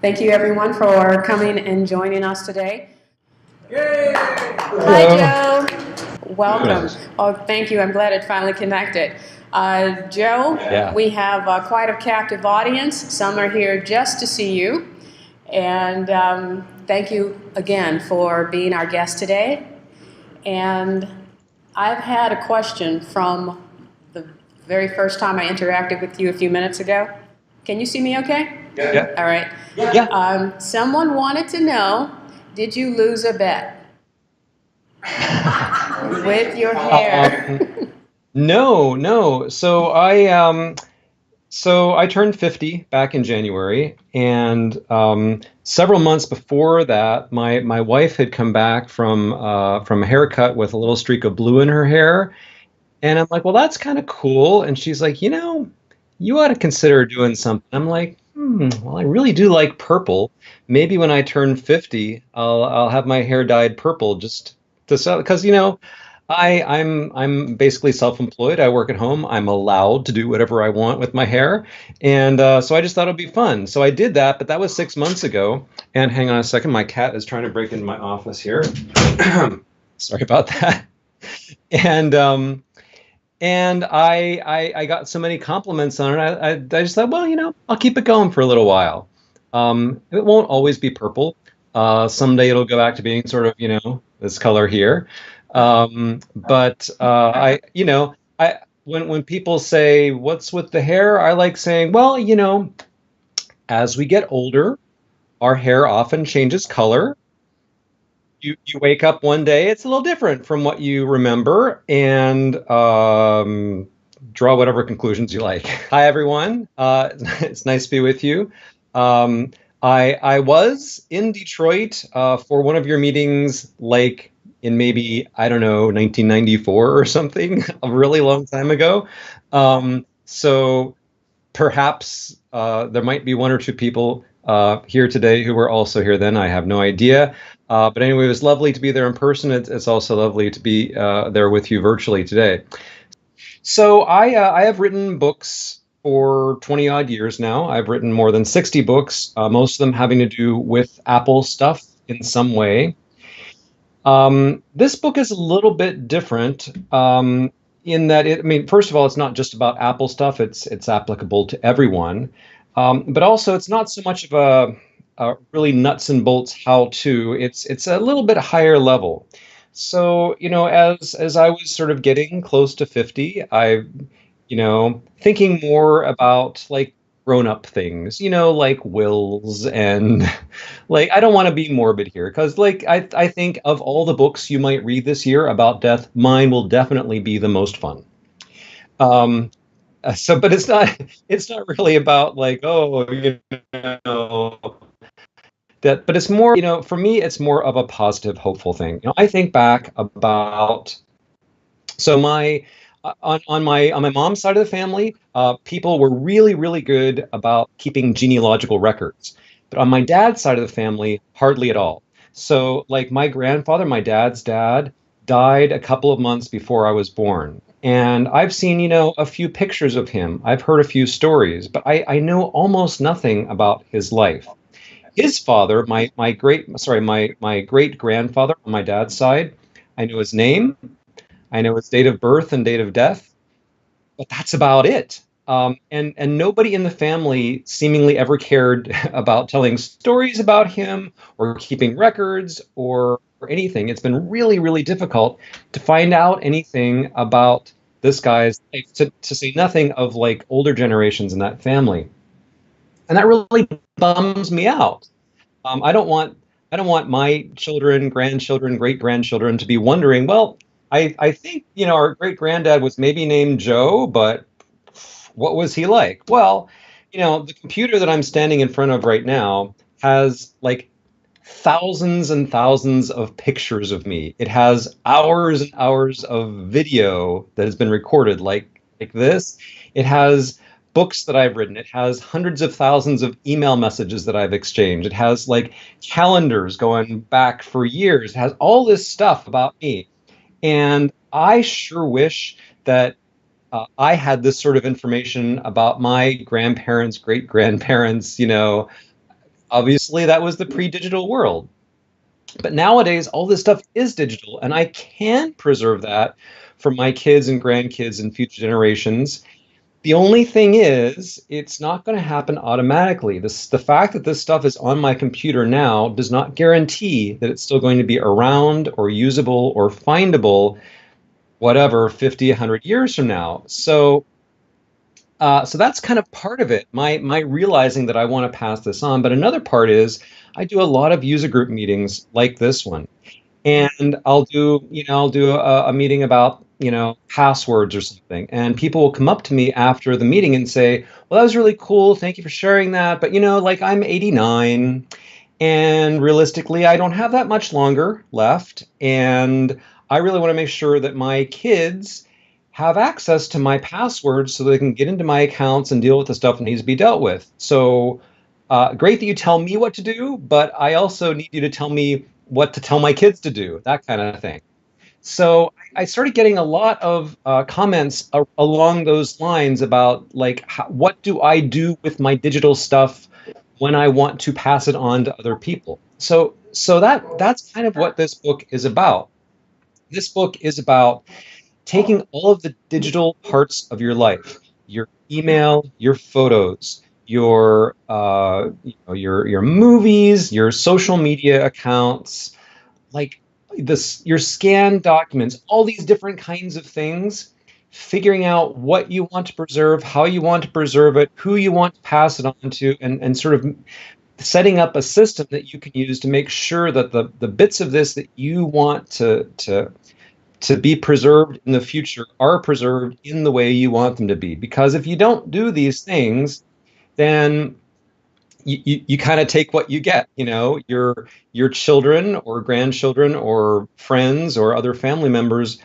Thank you, everyone, for coming and joining us today. Yay! Hi, Joe. Welcome. Oh, thank you. I'm glad it finally connected. Joe, Yeah. we have quite a captive audience. Some are here just to see you. And thank you again for being our guest today. And I've had a question from the very first time I interacted with you a few minutes ago. Can you see me okay? Yeah. All right. Yeah. Someone wanted to know, did you lose a bet with your hair? No. So I turned 50 back in January, and several months before that, my wife had come back from a haircut with a little streak of blue in her hair, and I'm like, well, that's kind of cool. And she's like, you ought to consider doing something. I'm like, well, I really do like purple. Maybe when I turn 50, I'll have my hair dyed purple just to sell, because I'm basically self-employed. I work at home. I'm allowed to do whatever I want with my hair, and so I just thought it'd be fun. So I did that, but that was 6 months ago. And hang on a second, my cat is trying to break into my office here. Sorry about that. And I got so many compliments on it. I just thought, well, I'll keep it going for a little while. It won't always be purple. Someday it'll go back to being sort of, this color here. But when people say, what's with the hair? I like saying, well, as we get older, our hair often changes color. You wake up one day, it's a little different from what you remember, and draw whatever conclusions you like. Hi, everyone. It's nice to be with you. I was in Detroit for one of your meetings, like in maybe, I don't know, 1994 or something, a really long time ago. So perhaps there might be one or two people here today who were also here then. I have no idea. But anyway, it was lovely to be there in person. It's also lovely to be there with you virtually today. So I have written books for 20 odd years now. I've written more than 60 books, most of them having to do with Apple stuff in some way. This book is a little bit different in that first of all, it's not just about Apple stuff. It's applicable to everyone. But also it's not so much of a really nuts and bolts how-to. It's a little bit higher level. So, as I was sort of getting close to 50, thinking more about like grown-up things, like wills and like, I don't want to be morbid here because like I think of all the books you might read this year about death, mine will definitely be the most fun. But it's not really about like, oh, that, but it's more, for me, it's more of a positive, hopeful thing. I think back about, so on my mom's side of the family, people were really, really good about keeping genealogical records. But on my dad's side of the family, hardly at all. So like my grandfather, my dad's dad, died a couple of months before I was born. And I've seen, a few pictures of him. I've heard a few stories, but I know almost nothing about his life. His father, my great grandfather on my dad's side, I know his name, I know his date of birth and date of death, but that's about it. And nobody in the family seemingly ever cared about telling stories about him or keeping records or anything. It's been really, really difficult to find out anything about this guy's life, to say nothing of like older generations in that family. And that really bums me out. I don't want my children, grandchildren, great grandchildren to be wondering, well, I think, our great granddad was maybe named Joe, but what was he like? Well, the computer that I'm standing in front of right now has like thousands and thousands of pictures of me. It has hours and hours of video that has been recorded like this. It has books that I've written. It has hundreds of thousands of email messages that I've exchanged. It has like calendars going back for years. It has all this stuff about me. And I sure wish that I had this sort of information about my grandparents, great grandparents, Obviously, that was the pre-digital world. But nowadays, all this stuff is digital, and I can preserve that for my kids and grandkids and future generations. The only thing is, it's not going to happen automatically. The fact that this stuff is on my computer now does not guarantee that it's still going to be around or usable or findable, whatever, 50, 100 years from now. So that's kind of part of it, my realizing that I want to pass this on. But another part is I do a lot of user group meetings like this one. And I'll do a meeting about, passwords or something. And people will come up to me after the meeting and say, well, that was really cool. Thank you for sharing that. But, like I'm 89 and realistically, I don't have that much longer left. And I really want to make sure that my kids have access to my passwords so they can get into my accounts and deal with the stuff that needs to be dealt with. So great that you tell me what to do, but I also need you to tell me what to tell my kids to do, that kind of thing. So I started getting a lot of comments along those lines about like, what do I do with my digital stuff when I want to pass it on to other people? So that's kind of what this book is about. This book is about taking all of the digital parts of your life, your email, your photos, your movies, your social media accounts, like your scanned documents, all these different kinds of things, figuring out what you want to preserve, how you want to preserve it, who you want to pass it on to, and sort of setting up a system that you can use to make sure that the bits of this that you want to be preserved in the future are preserved in the way you want them to be. Because if you don't do these things, then you kind of take what you get. Your children or grandchildren or friends or other family members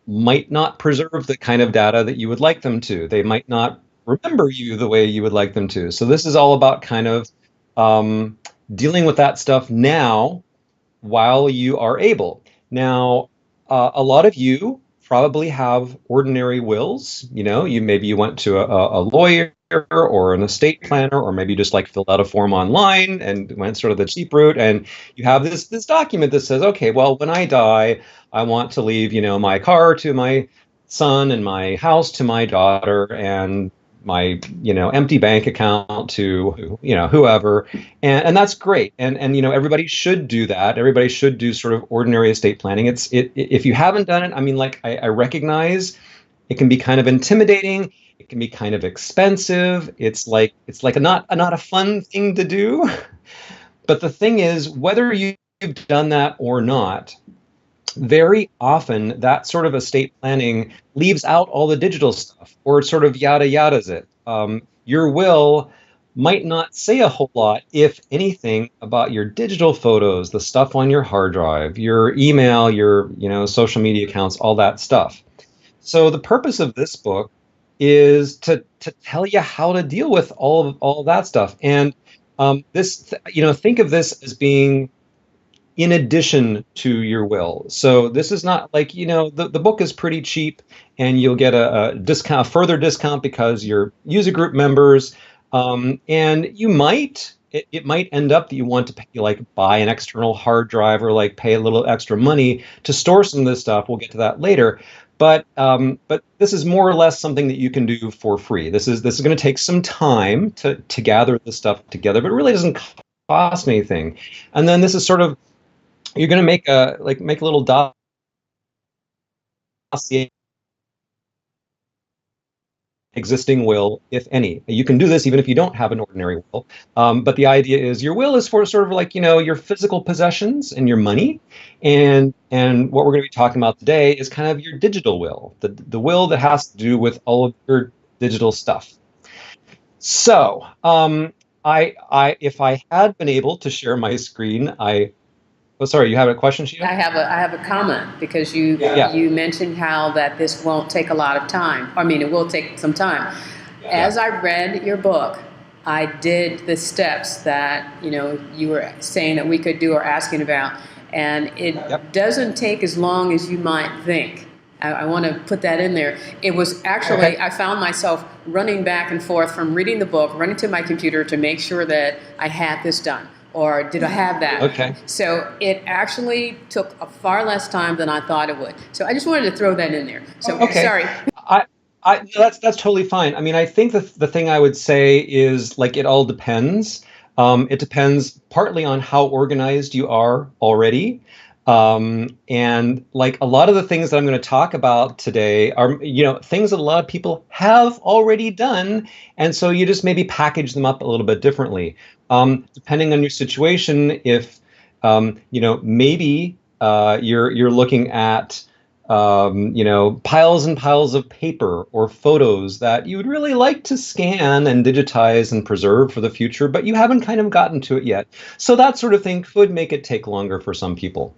might not preserve the kind of data that you would like them to. They might not remember you the way you would like them to. So this is all about kind of um, dealing with that stuff now while you are able. Now, a lot of you probably have ordinary wills. You went to a lawyer or an estate planner, or maybe you just like filled out a form online and went sort of the cheap route. And you have this document that says, okay, well, when I die, I want to leave, my car to my son and my house to my daughter and my empty bank account to whoever, and that's great, and everybody should do that. Everybody should do sort of ordinary estate planning. If you haven't done it, I mean, like I recognize it can be kind of intimidating, it can be kind of expensive, it's like not a fun thing to do. But the thing is, whether you've done that or not, very often that sort of estate planning leaves out all the digital stuff, or it sort of yada yadas it. Your will might not say a whole lot, if anything, about your digital photos, the stuff on your hard drive, your email, your social media accounts, all that stuff. So the purpose of this book is to tell you how to deal with all of that stuff. And think of this as being in addition to your will. So this is not like, the book is pretty cheap and you'll get a discount, a further discount because you're user group members. And it might end up that you want to pay, like buy an external hard drive or like pay a little extra money to store some of this stuff. We'll get to that later. But this is more or less something that you can do for free. This is going to take some time to gather this stuff together, but it really doesn't cost anything. And then this is sort of, you're going to make a little dossier existing will, if any. You can do this even if you don't have an ordinary will. But the idea is your will is for sort of like, your physical possessions and your money. And what we're going to be talking about today is kind of your digital will, the will that has to do with all of your digital stuff. So if I had been able to share my screen, Oh, sorry, you have a question, Chita? I have a comment, because you mentioned how that this won't take a lot of time. I mean, it will take some time. As I read your book, I did the steps that you were saying that we could do or asking about, and it doesn't take as long as you might think. I want to put that in there. It was actually, I found myself running back and forth from reading the book, running to my computer to make sure that I had this done. Or did I have that? Okay. So it actually took a far less time than I thought it would. So I just wanted to throw that in there. So sorry. That's totally fine. I mean, I think the thing I would say is like it all depends. It depends partly on how organized you are already. And like a lot of the things that I'm going to talk about today are, things that a lot of people have already done. And so you just maybe package them up a little bit differently. Depending on your situation, if, maybe you're looking at piles and piles of paper or photos that you would really like to scan and digitize and preserve for the future, but you haven't kind of gotten to it yet. So that sort of thing could make it take longer for some people.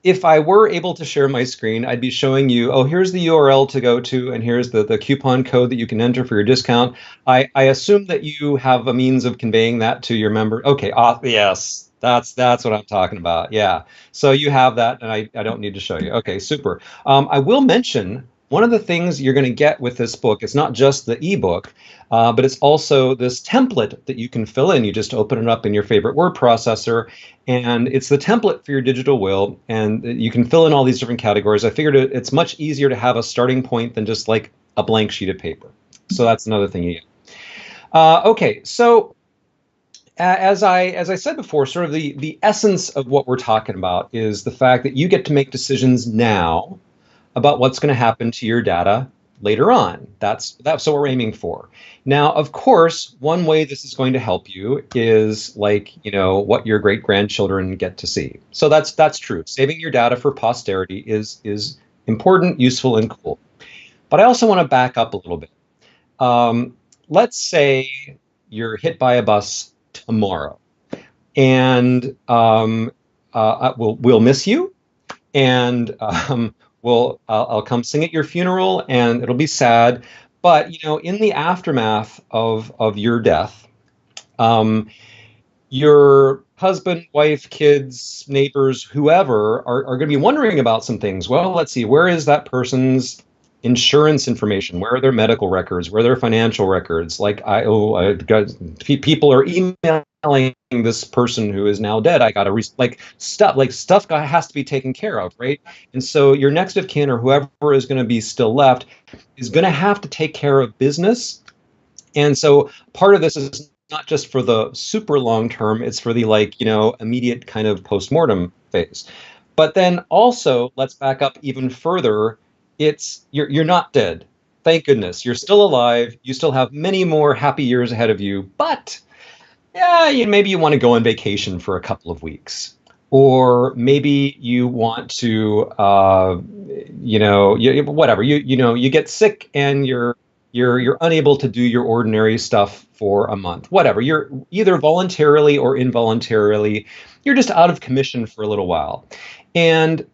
If I were able to share my screen, I'd be showing you, oh, here's the URL to go to, and here's the coupon code that you can enter for your discount. I assume that you have a means of conveying that to your member. Okay, yes, that's what I'm talking about. Yeah, so you have that, and I don't need to show you. Okay, super. I will mention one of the things you're going to get with this book. It's not just the ebook, but it's also this template that you can fill in. You just open it up in your favorite word processor, and it's the template for your digital will, and you can fill in all these different categories. I figured it's much easier to have a starting point than just like a blank sheet of paper. So that's another thing you get. Okay, so as I said before, sort of the essence of what we're talking about is the fact that you get to make decisions now about what's going to happen to your data later on. That's what we're aiming for. Now, of course, one way this is going to help you is like, what your great-grandchildren get to see. So that's true. Saving your data for posterity is important, useful, and cool. But I also want to back up a little bit. Let's say you're hit by a bus tomorrow, and we'll miss you, and I'll come sing at your funeral, and it'll be sad. But in the aftermath of your death, your husband, wife, kids, neighbors, whoever are going to be wondering about some things. Well, let's see, where is that person's insurance information? Where are their medical records? Where are their financial records? Like people are emailing this person who is now dead. I got to stuff has to be taken care of, right? And so your next of kin or whoever is going to be still left is going to have to take care of business. And so part of this is not just for the super long term, it's for the immediate kind of postmortem phase. But then also, let's back up even further. You're not dead. Thank goodness. You're still alive. You still have many more happy years ahead of you. But yeah, maybe you want to go on vacation for a couple of weeks. Or maybe you want to, whatever. You get sick and you're unable to do your ordinary stuff for a month. Whatever. You're either voluntarily or involuntarily, you're just out of commission for a little while. And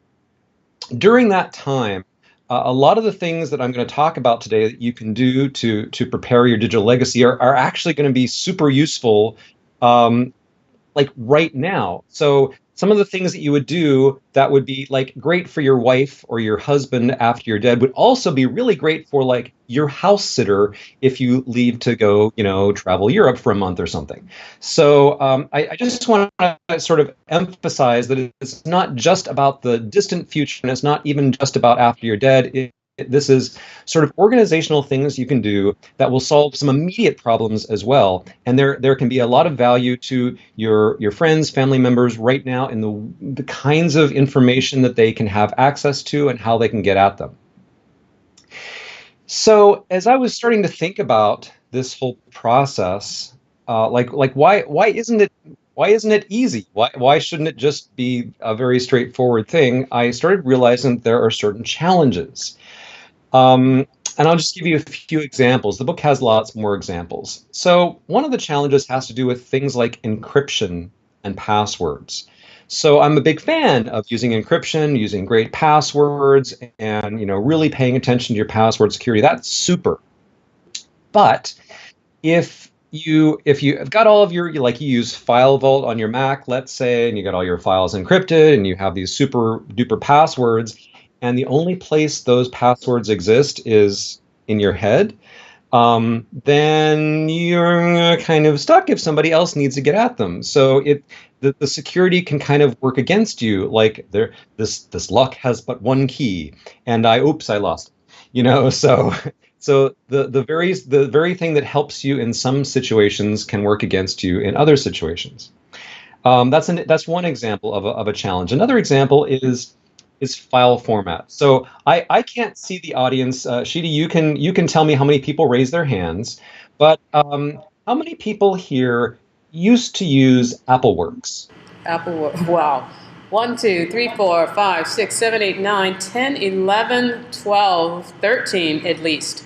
during that time, a lot of the things that I'm going to talk about today that you can do to prepare your digital legacy are actually going to be super useful, like right now. So some of the things that you would do that would be like great for your wife or your husband after you're dead would also be really great for like your house sitter if you leave to go, travel Europe for a month or something. So I just want to sort of emphasize that it's not just about the distant future, and it's not even just about after you're dead. This is sort of organizational things you can do that will solve some immediate problems as well. And there can be a lot of value to your friends, family members right now in the kinds of information that they can have access to and how they can get at them. So as I was starting to think about this whole process, why isn't it easy? Why shouldn't it just be a very straightforward thing? I started realizing that there are certain challenges. And I'll just give you a few examples. The book has lots more examples. So one of the challenges has to do with things like encryption and passwords. So I'm a big fan of using encryption, using great passwords, and really paying attention to your password security. That's super. But if you've got all of your, you use File Vault on your Mac, let's say, and you got all your files encrypted and you have these super duper passwords, and the only place those passwords exist is in your head, then you're kind of stuck if somebody else needs to get at them. So the security can kind of work against you. Like this lock has but one key, and I lost it. So the very thing that helps you in some situations can work against you in other situations. That's one example of a challenge. Another example is file format. So I can't see the audience. Chita, you can tell me how many people raise their hands, but how many people here used to use AppleWorks? Wow. 1, 2, 3, 4, 5, 6, 7, 8, 9, 10, 11, 12, 13 at least.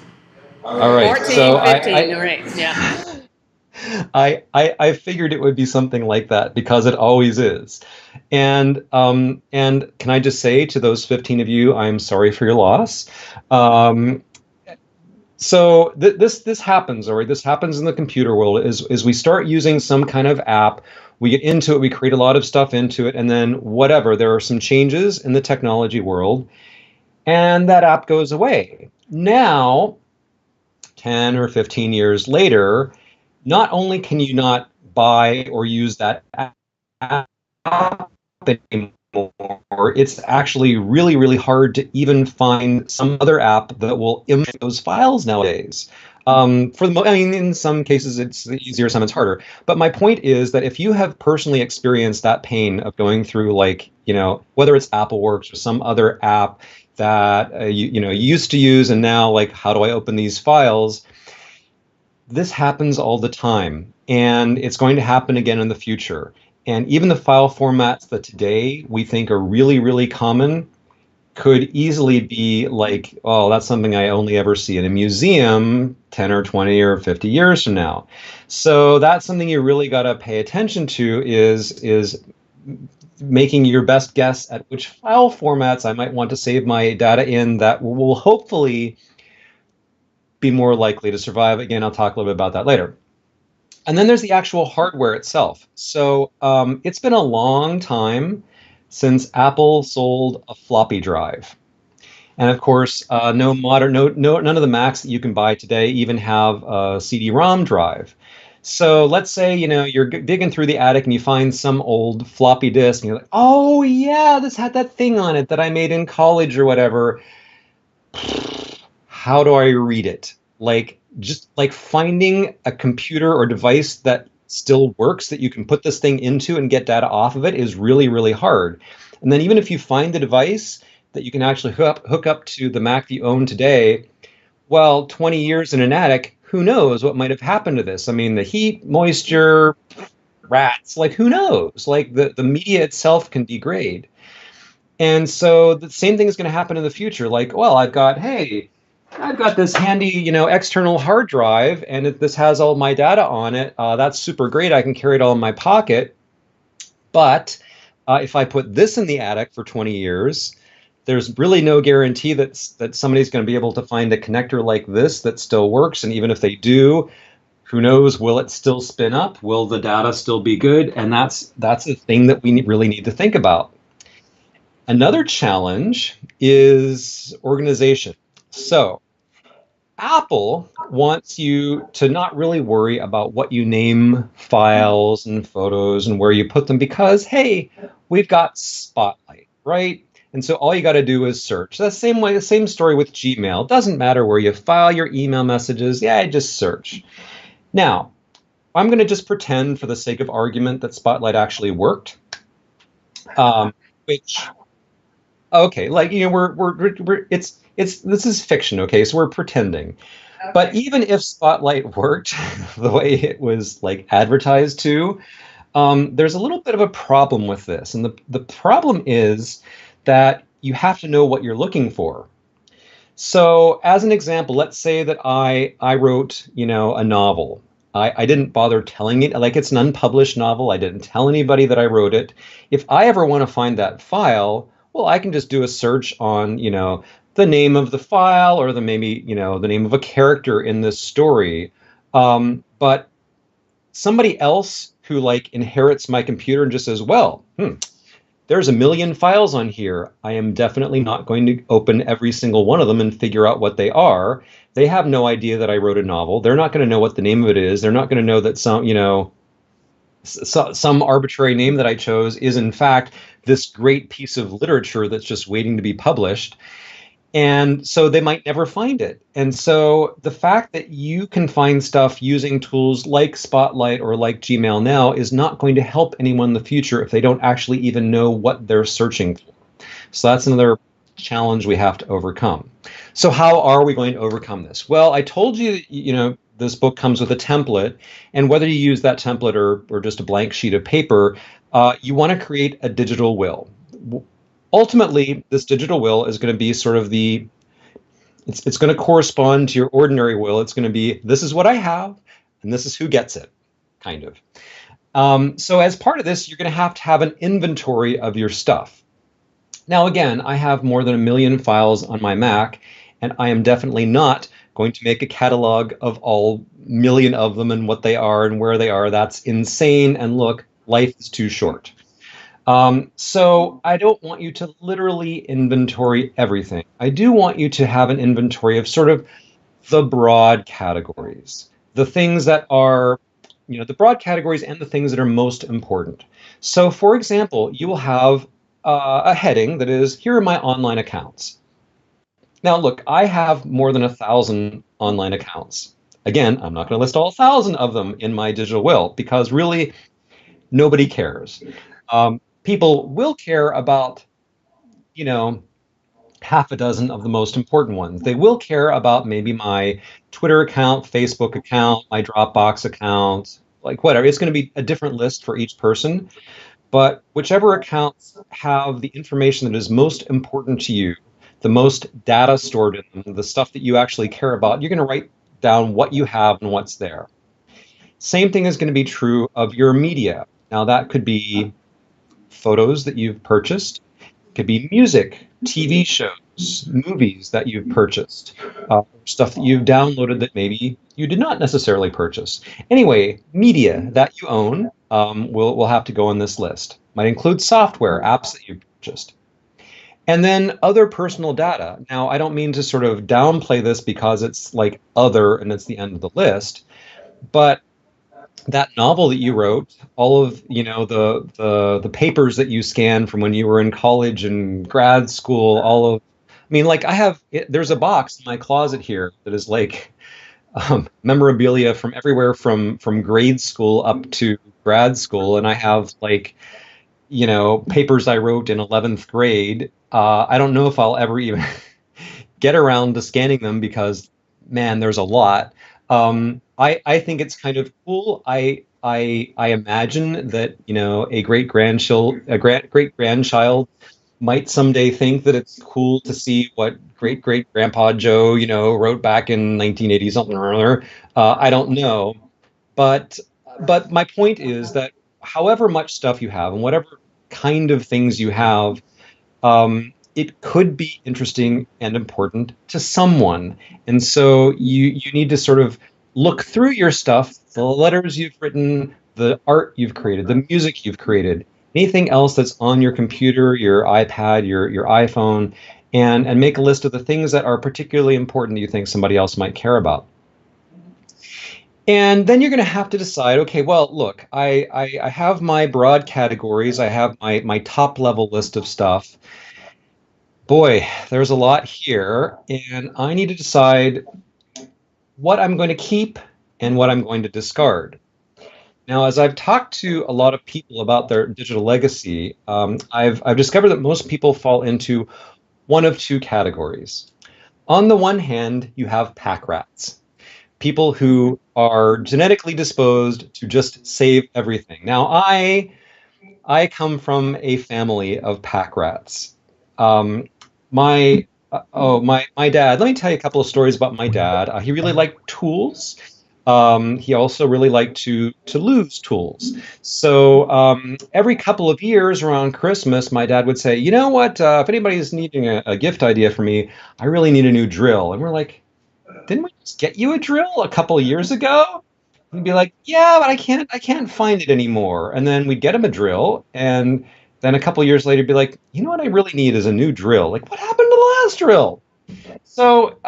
All right. 14, So 15, right, yeah. I figured it would be something like that because it always is. And can I just say to those 15 of you, I'm sorry for your loss. So this happens, or this happens in the computer world is we start using some kind of app, we get into it, we create a lot of stuff into it, and then whatever, there are some changes in the technology world, and that app goes away. Now, 10 or 15 years later, not only can you not buy or use that app anymore, it's actually really, really hard to even find some other app that will import those files nowadays. In some cases it's easier, some it's harder. But my point is that if you have personally experienced that pain of going through, like, whether it's AppleWorks or some other app that you used to use, and now, like, how do I open these files? This happens all the time, and it's going to happen again in the future. And even the file formats that today we think are really, really common could easily be like, oh, that's something I only ever see in a museum 10 or 20 or 50 years from now. So that's something you really got to pay attention to, is making your best guess at which file formats I might want to save my data in that will hopefully be more likely to survive. Again, I'll talk a little bit about that later. And then there's the actual hardware itself. So it's been a long time since Apple sold a floppy drive. And of course, none of the Macs that you can buy today even have a CD-ROM drive. So let's say, you're digging through the attic and you find some old floppy disk, and you're like, oh yeah, this had that thing on it that I made in college or whatever. How do I read it? Just like finding a computer or device that still works that you can put this thing into and get data off of it is really, really hard. And then even if you find the device that you can actually hook up to the Mac that you own today, well, 20 years in an attic, who knows what might have happened to this? I mean, the heat, moisture, rats, like, who knows? Like, the media itself can degrade. And so the same thing is going to happen in the future. Like, well, I've got this handy, external hard drive, and this has all my data on it. That's super great. I can carry it all in my pocket. But if I put this in the attic for 20 years, there's really no guarantee that somebody's going to be able to find a connector like this that still works. And even if they do, who knows, will it still spin up? Will the data still be good? And that's a thing that we really need to think about. Another challenge is organization. So Apple wants you to not really worry about what you name files and photos and where you put them, because, hey, we've got Spotlight, right? And so all you got to do is search. The same story with Gmail. Doesn't matter where you file your email messages. Yeah, just search. Now, I'm going to just pretend, for the sake of argument, that Spotlight actually worked. Okay, like, this is fiction, okay? So we're pretending. Okay. But even if Spotlight worked the way it was, like, advertised to, there's a little bit of a problem with this. And the problem is that you have to know what you're looking for. So as an example, let's say that I wrote, a novel. I didn't bother telling it, like, it's an unpublished novel. I didn't tell anybody that I wrote it. If I ever want to find that file, well, I can just do a search on, the name of the file, or the name of a character in this story. But somebody else who, like, inherits my computer and just says, well, there's a million files on here. I am definitely not going to open every single one of them and figure out what they are. They have no idea that I wrote a novel. They're not going to know what the name of it is. They're not going to know that some arbitrary name that I chose is in fact this great piece of literature that's just waiting to be published. And so they might never find it. And so the fact that you can find stuff using tools like Spotlight or like Gmail now is not going to help anyone in the future if they don't actually even know what they're searching for. So that's another challenge we have to overcome. So how are we going to overcome this? Well, I told you, this book comes with a template, and whether you use that template or just a blank sheet of paper, you want to create a digital will. Ultimately, this digital will is going to be sort of it's going to correspond to your ordinary will. It's going to be, this is what I have, and this is who gets it, kind of. So as part of this, you're going to have an inventory of your stuff. Now, again, I have more than 1 million files on my Mac, and I am definitely not going to make a catalog of all 1 million of them and what they are and where they are. That's insane. And look, life is too short. So I don't want you to literally inventory everything. I do want you to have an inventory of sort of the broad categories, the things that are, the broad categories and the things that are most important. So, for example, you will have a heading that is, here are my online accounts. Now, look, I have more than 1,000 online accounts. Again, I'm not going to list all 1,000 of them in my digital will because really nobody cares. People will care about, half a dozen of the most important ones. They will care about maybe my Twitter account, Facebook account, my Dropbox account, like whatever. It's going to be a different list for each person. But whichever accounts have the information that is most important to you, the most data stored in them, the stuff that you actually care about, you're going to write down what you have and what's there. Same thing is going to be true of your media. Now, that could be photos that you've purchased. It could be music, TV shows, movies that you've purchased, stuff that you've downloaded that maybe you did not necessarily purchase. Anyway, media that you own will have to go on this list. Might include software, apps that you've purchased. And then other personal data. Now, I don't mean to sort of downplay this because it's like other and it's the end of the list, but that novel that you wrote, all of the papers that you scanned from when you were in college and grad school, there's a box in my closet here that is like memorabilia from everywhere from grade school up to grad school, and I have papers I wrote in 11th grade. I don't know if I'll ever even get around to scanning them because, man, there's a lot. I think it's kind of cool. I imagine that a great grandchild might someday think that it's cool to see what great grandpa Joe wrote back in 1980 something or other. I don't know, but my point is that however much stuff you have and whatever kind of things you have, it could be interesting and important to someone. And so you need to sort of look through your stuff, the letters you've written, the art you've created, the music you've created, anything else that's on your computer, your iPad, your iPhone, and make a list of the things that are particularly important that you think somebody else might care about. And then you're going to have to decide, okay, well, look, I have my broad categories. I have my top level list of stuff. Boy, there's a lot here, and I need to decide what I'm going to keep and what I'm going to discard. Now, as I've talked to a lot of people about their digital legacy, I've discovered that most people fall into one of two categories. On the one hand, you have pack rats, people who are genetically disposed to just save everything. Now, I come from a family of pack rats. My dad, let me tell you a couple of stories about my dad. He really liked tools. He also really liked to lose tools. So every couple of years around Christmas, my dad would say, you know what, if anybody's needing a gift idea for me, I really need a new drill. And we're like, didn't we just get you a drill a couple of years ago? He'd be like, yeah, but I can't find it anymore. And then we'd get him a drill, and then a couple years later, be like, you know what I really need is a new drill. Like, what happened to the last drill? So,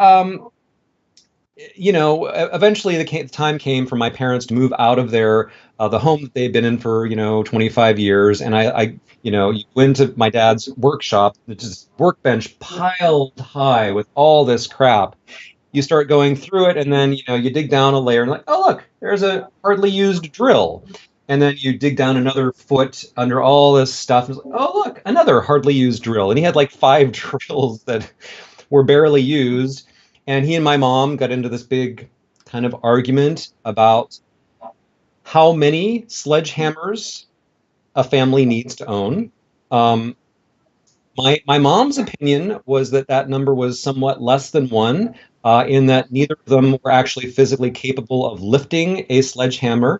eventually the time came for my parents to move out of the home that they'd been in for 25 years, and you go into my dad's workshop, which is workbench piled high with all this crap. You start going through it, and then you dig down a layer, and like, oh look, there's a hardly used drill, and then you dig down another foot under all this stuff, and it's like, oh look, another hardly used drill, and he had like 5 drills that were barely used. And he and my mom got into this big kind of argument about how many sledgehammers a family needs to own. My mom's opinion was that number was somewhat less than 1, in that neither of them were actually physically capable of lifting a sledgehammer.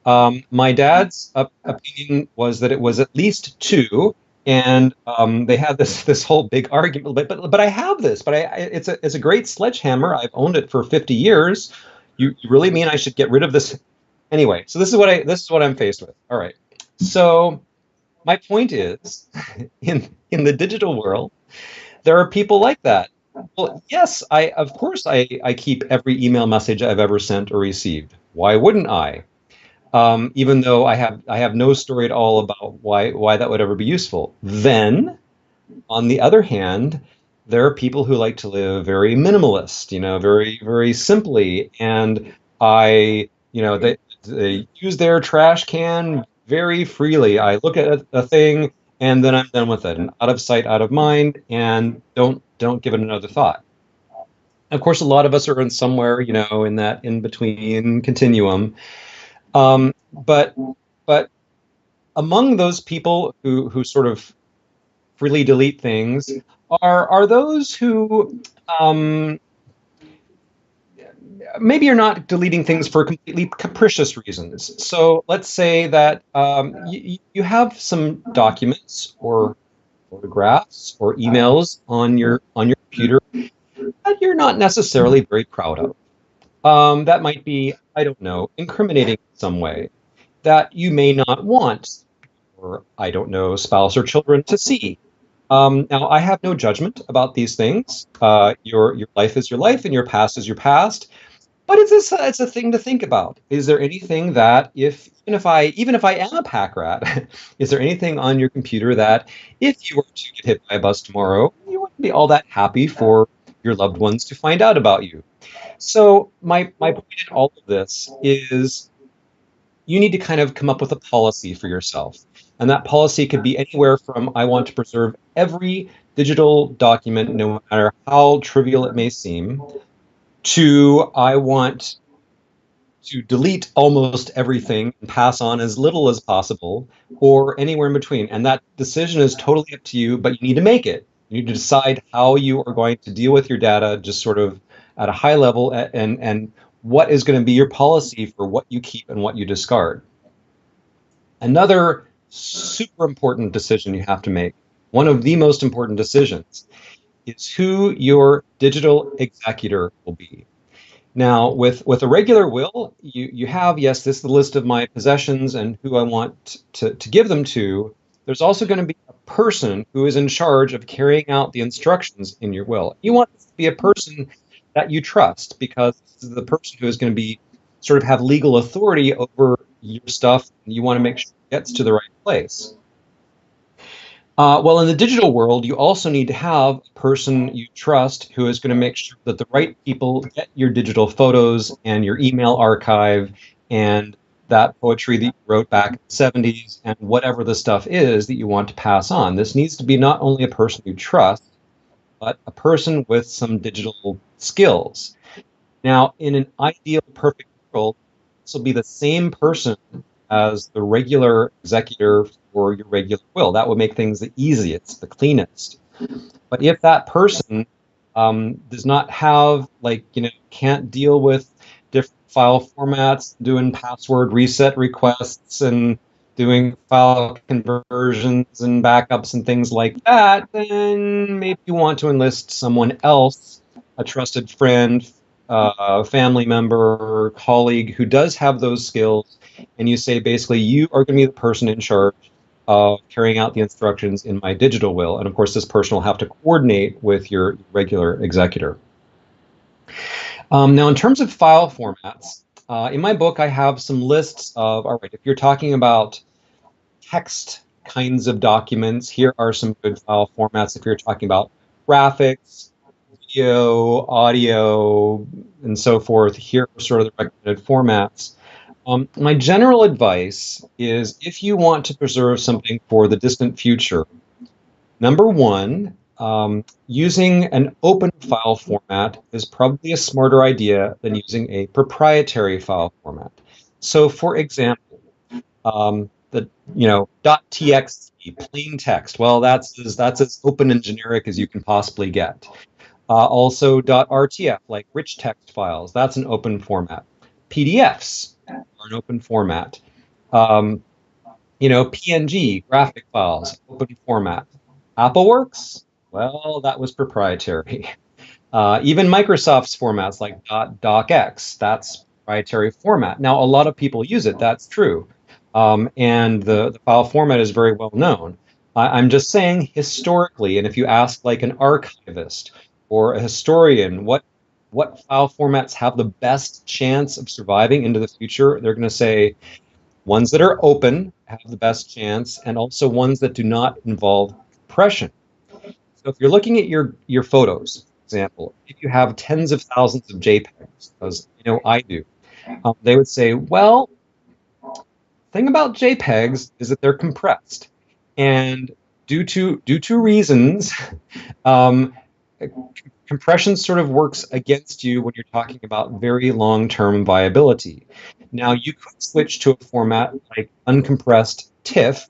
My dad's opinion was that it was at least 2. And they had this whole big argument. But I have this. But it's a great sledgehammer. I've owned it for 50 years. You really mean I should get rid of this? Anyway, so this is what I'm faced with. All right. So my point is, in the digital world, there are people like that. Well, yes, of course I keep every email message I've ever sent or received. Why wouldn't I? Even though I have no story at all about why that would ever be useful. Then, on the other hand, there are people who like to live very minimalist, very, very simply, and they use their trash can very freely. I look at a thing and then I'm done with it, and out of sight, out of mind, and don't give it another thought. Of course, a lot of us are in somewhere, in that in between continuum. But among those people who sort of freely delete things are those who maybe you're not deleting things for completely capricious reasons. So let's say that you have some documents or photographs or emails on your computer that you're not necessarily very proud of. That might be, I don't know, incriminating in some way that you may not want, or I don't know, spouse or children to see. Now, I have no judgment about these things. Your life is your life, and your past is your past. But it's a thing to think about. Is there anything that even if I am a pack rat, is there anything on your computer that if you were to get hit by a bus tomorrow, you wouldn't be all that happy for your loved ones to find out about you? So my point in all of this is you need to kind of come up with a policy for yourself. And that policy could be anywhere from I want to preserve every digital document, no matter how trivial it may seem, to I want to delete almost everything and pass on as little as possible, or anywhere in between. And that decision is totally up to you, but you need to make it. You need to decide how you are going to deal with your data, just sort of at a high level, and what is going to be your policy for what you keep and what you discard. Another super important decision you have to make, one of the most important decisions, is who your digital executor will be. Now, with a regular will, you have, yes, this is the list of my possessions and who I want to give them to. There's also going to be a person who is in charge of carrying out the instructions in your will. You want this to be a person that you trust, because this is the person who is going to be sort of have legal authority over your stuff. And you want to make sure it gets to the right place. Well, in the digital world, you also need to have a person you trust who is going to make sure that the right people get your digital photos and your email archive and that poetry that you wrote back in the 70s and whatever the stuff is that you want to pass on. This needs to be not only a person you trust, but a person with some digital skills. Now, in an ideal, perfect world, this will be the same person as the regular executor for your regular will. That would make things the easiest, the cleanest. But if that person does not have, can't deal with different file formats, doing password reset requests and doing file conversions and backups and things like that, then maybe you want to enlist someone else, a trusted friend, family member, colleague who does have those skills, and you say basically you are going to be the person in charge of carrying out the instructions in my digital will. And of course, this person will have to coordinate with your regular executor. Now, in terms of file formats, in my book, I have some lists of, all right, if you're talking about text kinds of documents, here are some good file formats. If you're talking about graphics, video, audio, and so forth, here are sort of the recommended formats. My general advice is if you want to preserve something for the distant future, number one, using an open file format is probably a smarter idea than using a proprietary file format. So, for example, the .txt plain text. Well, that's as open and generic as you can possibly get. Also, .rtf, like rich text files. That's an open format. PDFs are an open format. PNG graphic files, open format. AppleWorks, well, that was proprietary. Even Microsoft's formats like .docx, that's proprietary format. Now, a lot of people use it, that's true. And the file format is very well known. I'm just saying historically, and if you ask like an archivist or a historian, what file formats have the best chance of surviving into the future, they're going to say ones that are open have the best chance, and also ones that do not involve compression. So if you're looking at your photos, for example, if you have tens of thousands of JPEGs, as I do, they would say, well, the thing about JPEGs is that they're compressed, and due to reasons, compression sort of works against you when you're talking about very long-term viability. Now, you could switch to a format like uncompressed TIFF,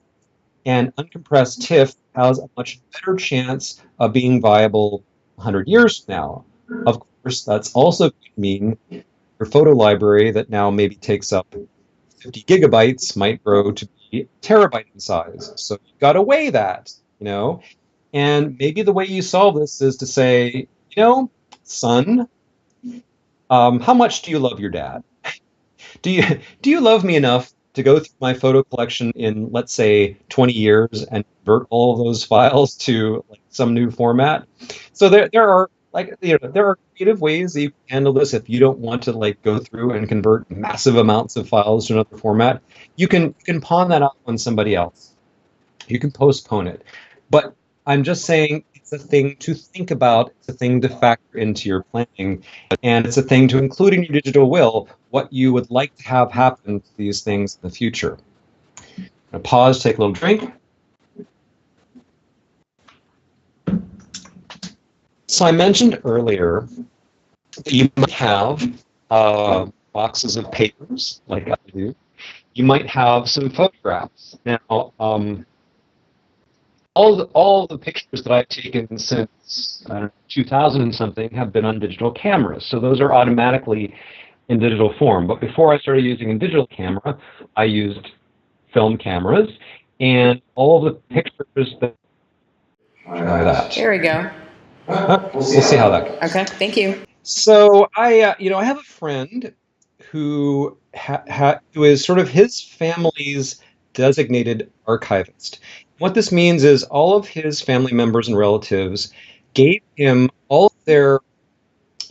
and uncompressed TIFF has a much better chance of being viable 100 years from now. Of course, that's also going to mean your photo library that now maybe takes up 50 gigabytes might grow to be a terabyte in size. So you've got to weigh that, And maybe the way you solve this is to say, son, how much do you love your dad? Do you love me enough to go through my photo collection in, let's say, 20 years and convert all of those files to like some new format? So there are there are creative ways that you can handle this if you don't want to like go through and convert massive amounts of files to another format. You can pawn that off on somebody else. You can postpone it. But I'm just saying it's a thing to think about, it's a thing to factor into your planning, and it's a thing to include in your digital will what you would like to have happen to these things in the future. I'm going to pause, take a little drink. So I mentioned earlier that you might have boxes of papers, like I do. You might have some photographs. Now, all the pictures that I've taken since 2000 and something have been on digital cameras, so those are automatically in digital form. But before I started using a digital camera, I used film cameras, and all of the pictures that. There we go. We'll see how that goes. Okay, thank you. So I have a friend who who is sort of his family's designated archivist. What this means is all of his family members and relatives gave him all of their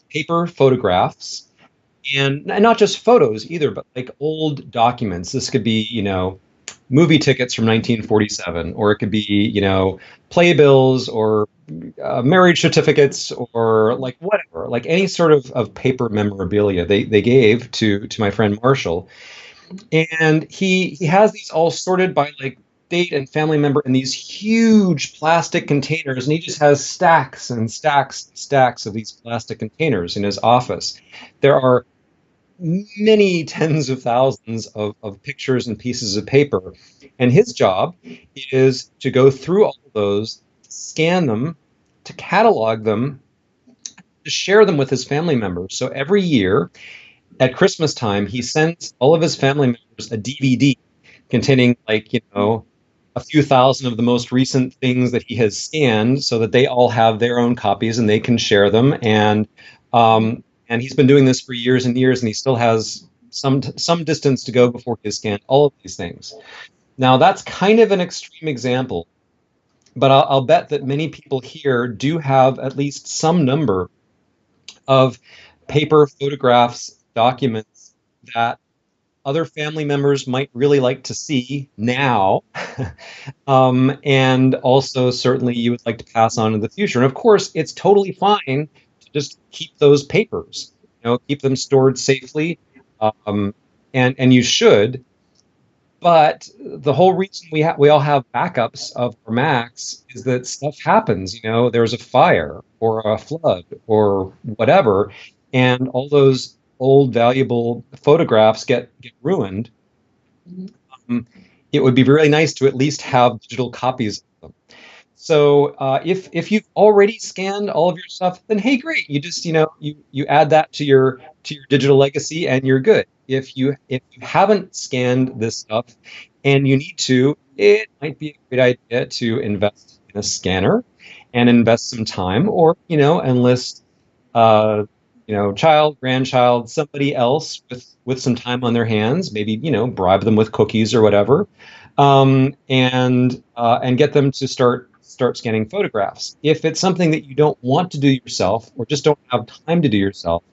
paper photographs, and not just photos either, but like old documents. This could be, movie tickets from 1947, or it could be, playbills or marriage certificates, or like whatever, like any sort of paper memorabilia they gave to my friend Marshall. And he has these all sorted by like date and family member in these huge plastic containers, and he just has stacks and stacks and stacks of these plastic containers in his office. There are many tens of thousands of pictures and pieces of paper, and his job is to go through all of those, scan them, to catalog them, to share them with his family members. So every year at Christmas time, he sends all of his family members a DVD containing like, a few thousand of the most recent things that he has scanned, so that they all have their own copies and they can share them. And he's been doing this for years and years, and he still has some distance to go before he has scanned all of these things. Now, that's kind of an extreme example, but I'll bet that many people here do have at least some number of paper photographs, documents that other family members might really like to see now. And also, certainly, you would like to pass on in the future. And of course, it's totally fine to just keep those papers, keep them stored safely. Um, and you should. But the whole reason we all have backups of our Macs is that stuff happens. There's a fire or a flood or whatever, and all those old valuable photographs get ruined. Um, it would be really nice to at least have digital copies of them. So if you've already scanned all of your stuff, then hey, great. You just you add that to your digital legacy, and you're good. If you haven't scanned this stuff and you need to, it might be a great idea to invest in a scanner and invest some time, or enlist child, grandchild, somebody else with some time on their hands. Maybe bribe them with cookies or whatever, and get them to start scanning photographs. If it's something that you don't want to do yourself or just don't have time to do yourself,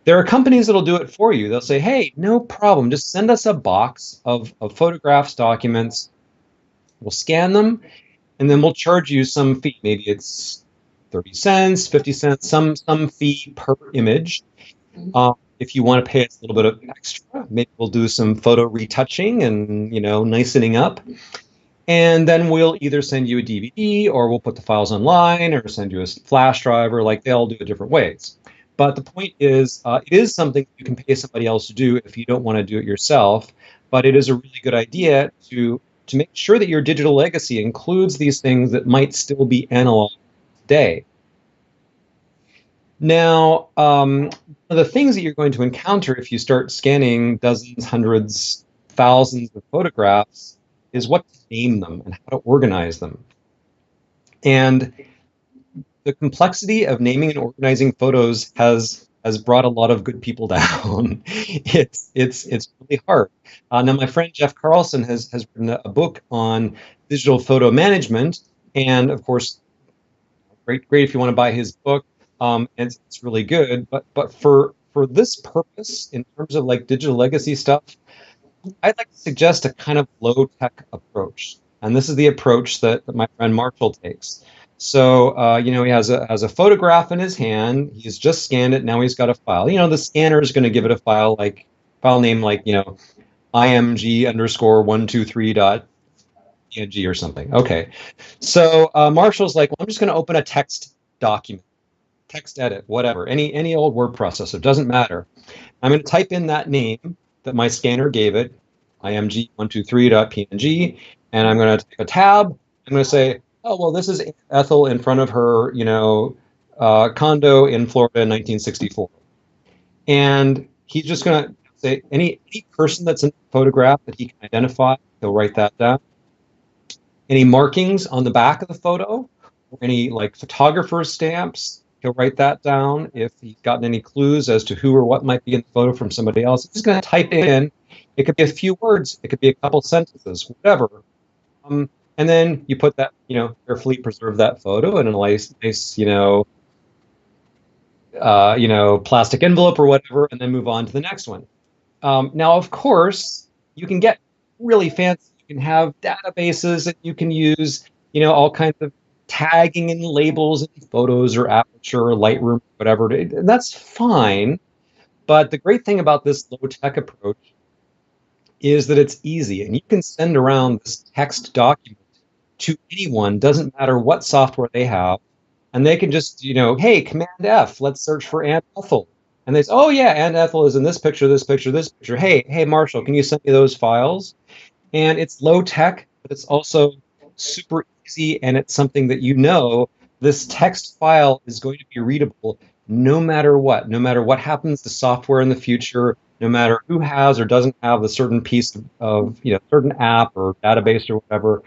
there are companies that'll do it for you. They'll say, hey, no problem, just send us a box of photographs, documents. We'll scan them, and then we'll charge you some fee. Maybe it's 30 cents, 50 cents, some fee per image. If you want to pay us a little bit of extra, maybe we'll do some photo retouching and nicening up. And then we'll either send you a DVD, or we'll put the files online, or send you a flash drive, or they all do it different ways. But the point is, it is something you can pay somebody else to do if you don't want to do it yourself. But it is a really good idea to make sure that your digital legacy includes these things that might still be analog today. Now, one of the things that you're going to encounter if you start scanning dozens, hundreds, thousands of photographs is what to name them and how to organize them. And the complexity of naming and organizing photos has brought a lot of good people down. It's really hard. Now, my friend Jeff Carlson has written a book on digital photo management, and of course, great if you want to buy his book. It's really good. But for this purpose, in terms of digital legacy stuff, I'd like to suggest a kind of low-tech approach, and this is the approach that my friend Marshall takes. So, he has a photograph in his hand. He's just scanned it. Now he's got a file. The scanner is going to give it a file name img_123.png or something. Okay. So Marshall's like, well, I'm just going to open a text document, text edit, whatever, any old word processor, doesn't matter. I'm going to type in that name that my scanner gave it, img123.png, and I'm going to take a tab. I'm going to say, oh, well, this is Ethel in front of her, condo in Florida in 1964. And he's just going to say any person that's in the photograph that he can identify, he'll write that down. Any markings on the back of the photo, or any photographer's stamps, he'll write that down. If he's gotten any clues as to who or what might be in the photo from somebody else, he's going to type in. It could be a few words, it could be a couple sentences, whatever. And then you put that, carefully preserve that photo in a nice, plastic envelope or whatever, and then move on to the next one. Now, of course, you can get really fancy. You can have databases that you can use, all kinds of tagging and labels in photos or Aperture or Lightroom, whatever. And that's fine. But the great thing about this low-tech approach is that it's easy, and you can send around this text document to anyone, doesn't matter what software they have, and they can just, hey, Command F, let's search for Aunt Ethel. And they say, oh yeah, Aunt Ethel is in this picture, this picture, this picture. Hey, Marshall, can you send me those files? And it's low tech, but it's also super easy, and it's something that this text file is going to be readable no matter what happens to software in the future, no matter who has or doesn't have a certain piece of certain app or database or whatever.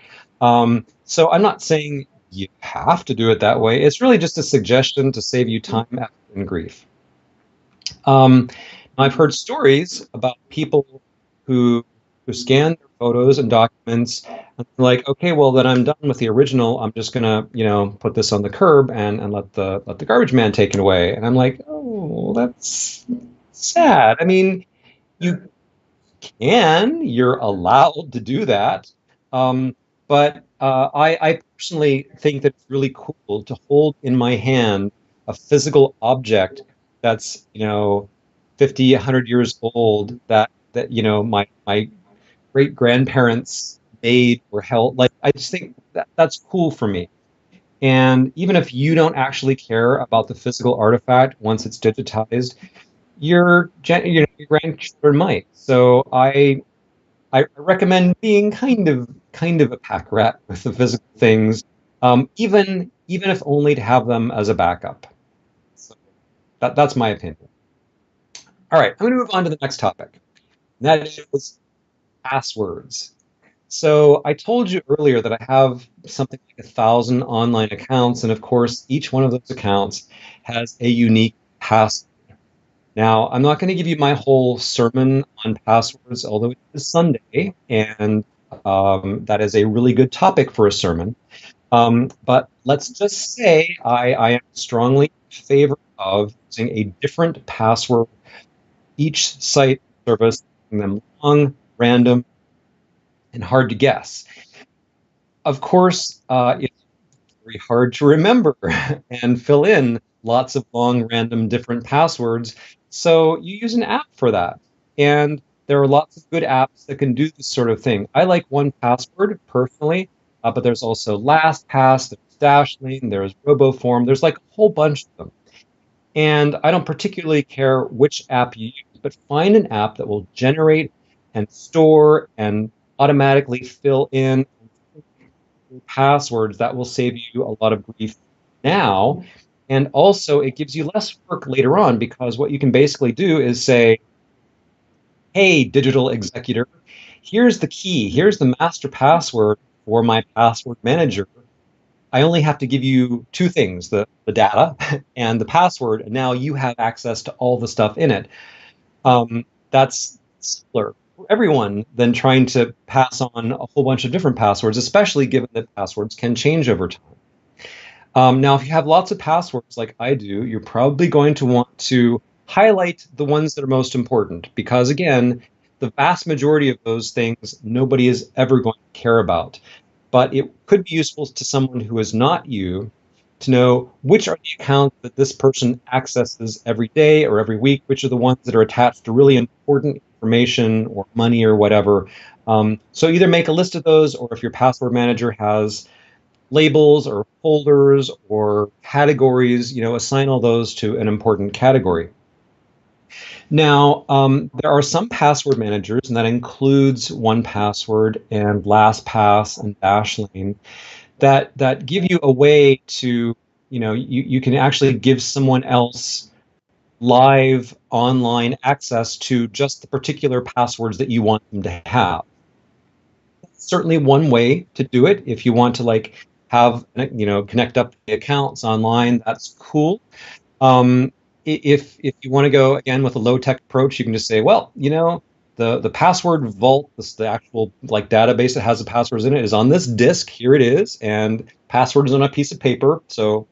So I'm not saying you have to do it that way. It's really just a suggestion to save you time, effort, and grief. I've heard stories about people who who scan their photos and documents, and they're like, okay, well then I'm done with the original. I'm just gonna, put this on the curb and let the garbage man take it away. And I'm like, oh, that's sad. I mean, you you're allowed to do that. But I personally think that it's really cool to hold in my hand a physical object that's, 50, 100 years old that my great grandparents made or held. Like, I just think that's cool for me. And even if you don't actually care about the physical artifact once it's digitized, your grandchildren might. So I recommend being kind of a pack rat with the physical things, even if only to have them as a backup. So that's my opinion. All right, I'm going to move on to the next topic. And that is passwords. So I told you earlier that I have something like 1,000 online accounts, and of course, each one of those accounts has a unique password. Now, I'm not going to give you my whole sermon on passwords, although it is Sunday, and that is a really good topic for a sermon. But let's just say I am strongly in favor of using a different password each site service, making them long, random, and hard to guess. Of course, it's very hard to remember and fill in lots of long, random, different passwords. So you use an app for that. And there are lots of good apps that can do this sort of thing. I like 1Password personally, but there's also LastPass, there's Dashlane, there's RoboForm, there's like a whole bunch of them. And I don't particularly care which app you use, but find an app that will generate and store and automatically fill in passwords. That will save you a lot of grief now. And also, it gives you less work later on, because what you can basically do is say, hey, digital executor, here's the key. Here's the master password for my password manager. I only have to give you two things, the data and the password, and now you have access to all the stuff in it. That's simpler for everyone than trying to pass on a whole bunch of different passwords, especially given that passwords can change over time. Now, if you have lots of passwords like I do, you're probably going to want to highlight the ones that are most important, because again, the vast majority of those things nobody is ever going to care about. But it could be useful to someone who is not you to know which are the accounts that this person accesses every day or every week, which are the ones that are attached to really important information or money or whatever. So either make a list of those, or if your password manager has labels or folders or categories, assign all those to an important category. Now, there are some password managers, and that includes 1Password and LastPass and Dashlane, that give you a way to, you can actually give someone else live online access to just the particular passwords that you want them to have. That's certainly one way to do it. If you want to have, connect up the accounts online, that's cool. If you want to go again with a low tech approach, you can just say, well, the password vault, the actual database that has the passwords in it, is on this disk. Here it is, and password is on a piece of paper. So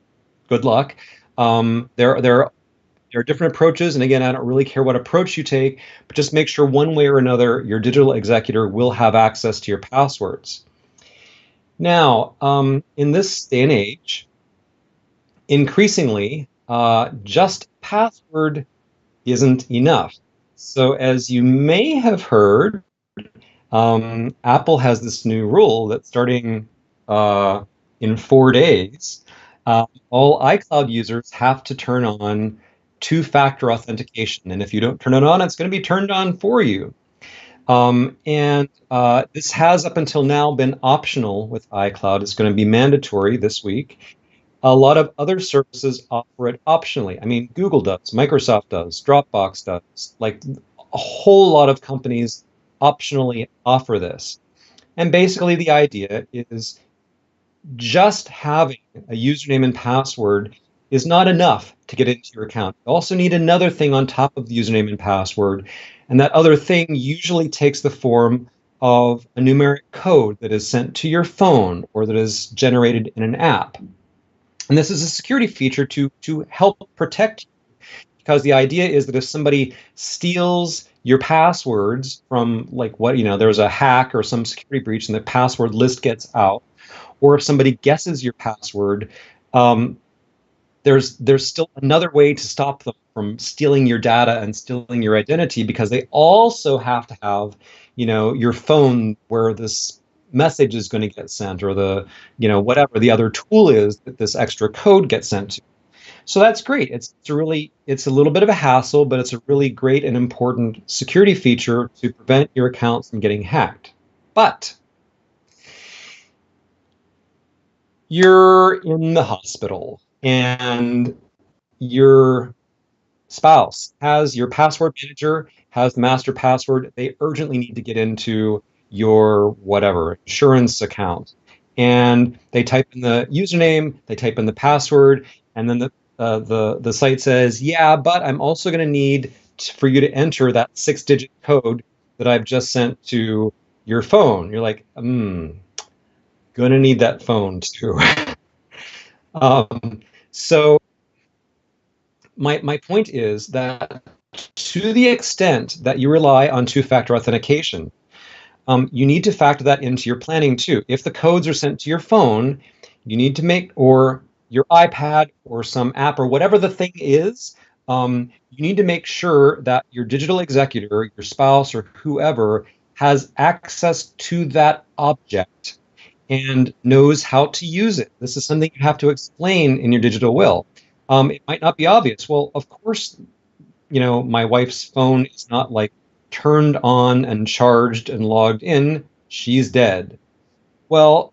good luck. There are different approaches, and again, I don't really care what approach you take, but just make sure one way or another your digital executor will have access to your passwords. Now, in this day and age, increasingly, just password isn't enough. So as you may have heard, Apple has this new rule that starting in 4 days, all iCloud users have to turn on two-factor authentication. And if you don't turn it on, it's going to be turned on for you. And this has up until now been optional with iCloud. It's going to be mandatory this week. A lot of other services offer it optionally. I mean, Google does, Microsoft does, Dropbox does. A whole lot of companies optionally offer this. And basically the idea is just having a username and password is not enough to get into your account. You also need another thing on top of the username and password. And that other thing usually takes the form of a numeric code that is sent to your phone or that is generated in an app. And this is a security feature to help protect you, because the idea is that if somebody steals your passwords from, like, what, there's a hack or some security breach and the password list gets out, or if somebody guesses your password, there's still another way to stop them from stealing your data and stealing your identity, because they also have to have, your phone where this message is going to get sent, or the, whatever the other tool is that this extra code gets sent to. So that's great. It's a little bit of a hassle, but it's a really great and important security feature to prevent your accounts from getting hacked. But you're in the hospital and your spouse has your password manager, has the master password. They urgently need to get into your whatever insurance account, and they type in the username, they type in the password, and then the site says, yeah, but I'm also going to need for you to enter that 6-digit code that I've just sent to your phone. You're like, gonna need that phone too. So my point is that to the extent that you rely on two-factor authentication, you need to factor that into your planning too. If the codes are sent to your phone, you need to make, or your iPad or some app or whatever the thing is, you need to make sure that your digital executor, your spouse or whoever, has access to that object and knows how to use it. This is something you have to explain in your digital will. It might not be obvious. Well, of course, my wife's phone is not like turned on and charged and logged in. She's dead. Well,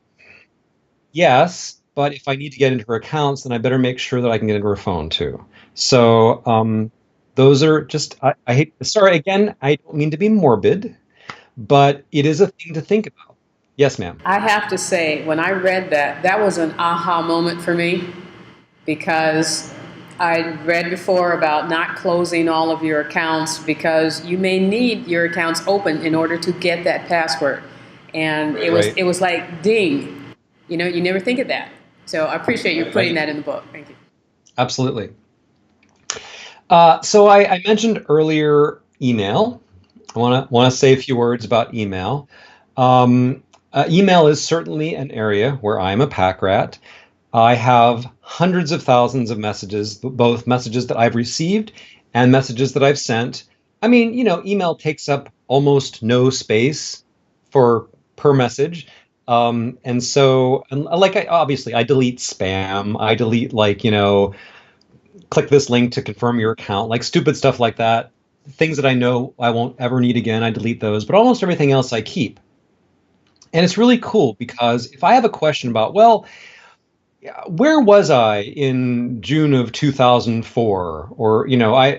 yes, but if I need to get into her accounts, then I better make sure that I can get into her phone too. So those are just, I hate, sorry, again, I don't mean to be morbid, but it is a thing to think about. Yes, ma'am. I have to say, when I read that, that was an aha moment for me, because I read before about not closing all of your accounts because you may need your accounts open in order to get that password. And it was like, ding, you never think of that. So I appreciate you putting that in the book. Thank you. Absolutely. So I mentioned earlier email. I want to say a few words about email. Email is certainly an area where I'm a pack rat. I have hundreds of thousands of messages, both messages that I've received and messages that I've sent. I mean, email takes up almost no space per message. And so, like, obviously I delete spam. I delete, like, click this link to confirm your account, like stupid stuff like that. Things that I know I won't ever need again, I delete those, but almost everything else I keep. And it's really cool because if I have a question about, well, where was I in June of 2004, or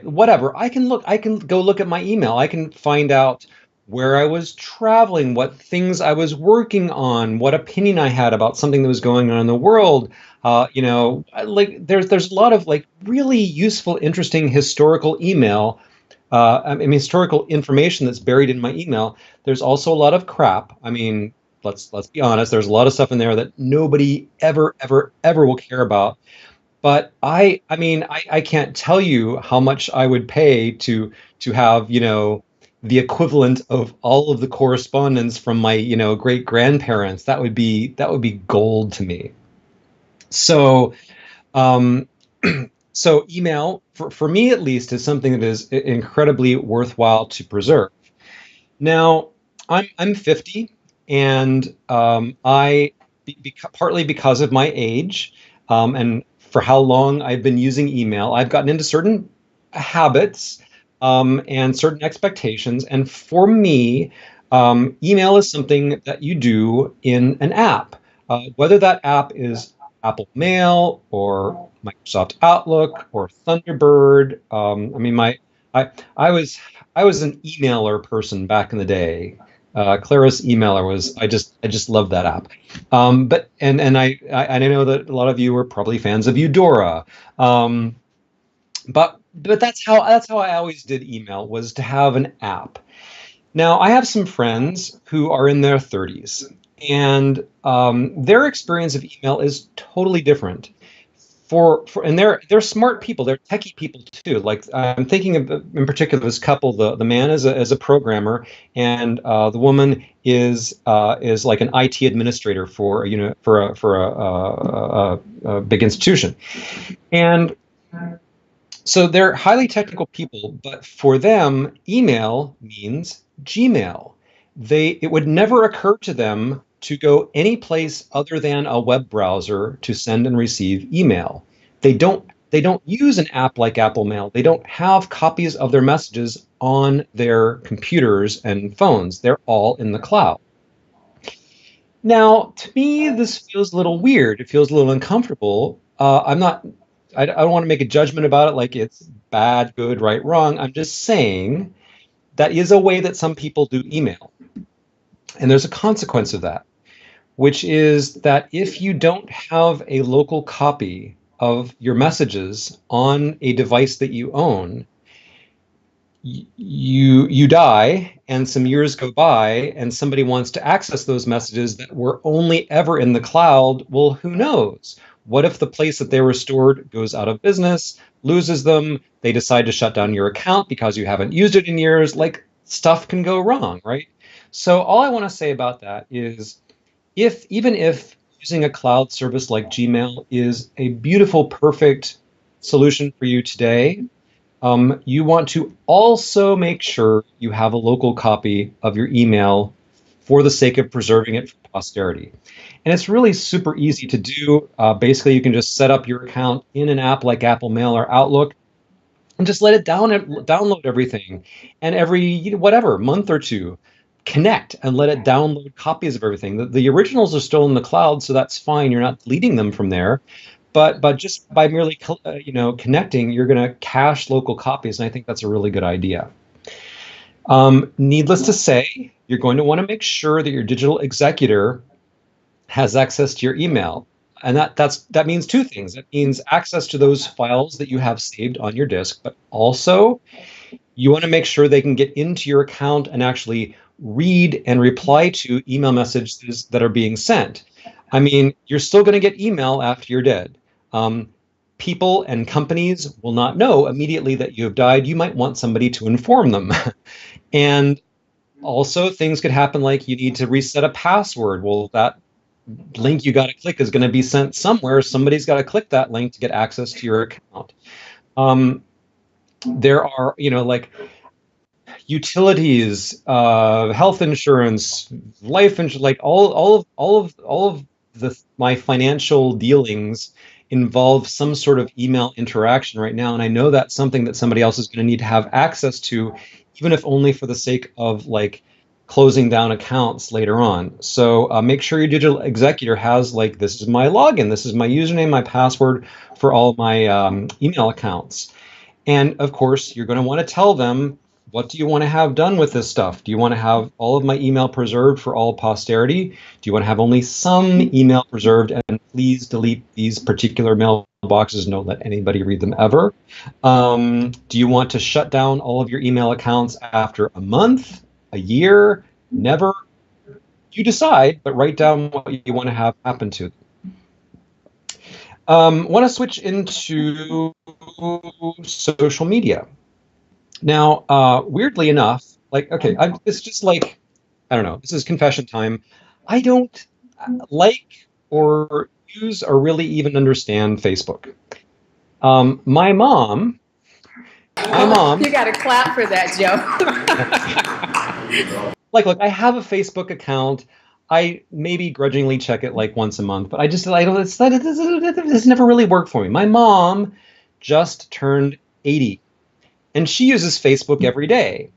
whatever, I can go look at my email. I can find out where I was traveling, what things I was working on, what opinion I had about something that was going on in the world. Like there's a lot of like really useful, interesting historical email. Historical information that's buried in my email. There's also a lot of crap. I mean, let's be honest. There's a lot of stuff in there that nobody ever will care about. But I can't tell you how much I would pay to have the equivalent of all of the correspondence from my great grandparents. That would be gold to me. So so email, for me at least, is something that is incredibly worthwhile to preserve. Now, I'm 50, and partly because of my age, and for how long I've been using email, I've gotten into certain habits and certain expectations. And for me, email is something that you do in an app, whether that app is Apple Mail or Microsoft Outlook or Thunderbird. I was an emailer person back in the day. Claris Emailer was, I just love that app. But I know that a lot of you are probably fans of Eudora. But that's how I always did email, was to have an app. Now, I have some friends who are in their 30s, and their experience of email is totally different. And they're smart people, they're techie people too. Like I'm thinking of in particular this couple. The man is a programmer, and the woman is like an IT administrator for a big institution, and so they're highly technical people, but for them, email means Gmail. It would never occur to them to go any place other than a web browser to send and receive email. They don't use an app like Apple Mail. They don't have copies of their messages on their computers and phones. They're all in the cloud. Now, to me, this feels a little weird. It feels a little uncomfortable. I don't want to make a judgment about it like it's bad, good, right, wrong. I'm just saying that is a way that some people do email. And there's a consequence of that, which is that if you don't have a local copy of your messages on a device that you own, you die and some years go by and somebody wants to access those messages that were only ever in the cloud. Well, who knows? What if the place that they were stored goes out of business, loses them, they decide to shut down your account because you haven't used it in years? Like, stuff can go wrong, right? So all I want to say about that is even if using a cloud service like Gmail is a beautiful, perfect solution for you today, you want to also make sure you have a local copy of your email for the sake of preserving it for posterity. And it's really super easy to do. Basically, you can just set up your account in an app like Apple Mail or Outlook and just let it download everything. And every whatever month or two, connect and let it download copies of everything. The originals are still in the cloud, so that's fine. You're not deleting them from there. But just by merely connecting, you're going to cache local copies, and I think that's a really good idea. Needless to say, you're going to want to make sure that your digital executor has access to your email, and that means two things. That means access to those files that you have saved on your disk, but also you want to make sure they can get into your account and actually read and reply to email messages that are being sent. I mean, you're still going to get email after you're dead. People and companies will not know immediately that you have died. You might want somebody to inform them. And also, things could happen like you need to reset a password. Well, that link you got to click is going to be sent somewhere. Somebody's got to click that link to get access to your account. There are, like utilities, health insurance, life insurance, like all of my financial dealings involve some sort of email interaction right now, and I know that's something that somebody else is going to need to have access to, even if only for the sake of like closing down accounts later on. So make sure your digital executor has like, this is my login, this is my username, my password for all my email accounts. And of course, you're going to want to tell them, what do you want to have done with this stuff? Do you want to have all of my email preserved for all posterity? Do you want to have only some email preserved? And please delete these particular mailboxes. Don't let anybody read them ever. Do you want to shut down all of your email accounts after a month, a year, never? You decide, but write down what you want to have happen to them. Want to switch into social media. Now, weirdly enough, like, okay, it's just like, I don't know, this is confession time. I don't like or use or really even understand Facebook. My mom. You got to clap for that, Joe. Look, I have a Facebook account. I maybe grudgingly check it like once a month, but I don't. It's never really worked for me. My mom just turned 80. And she uses Facebook every day.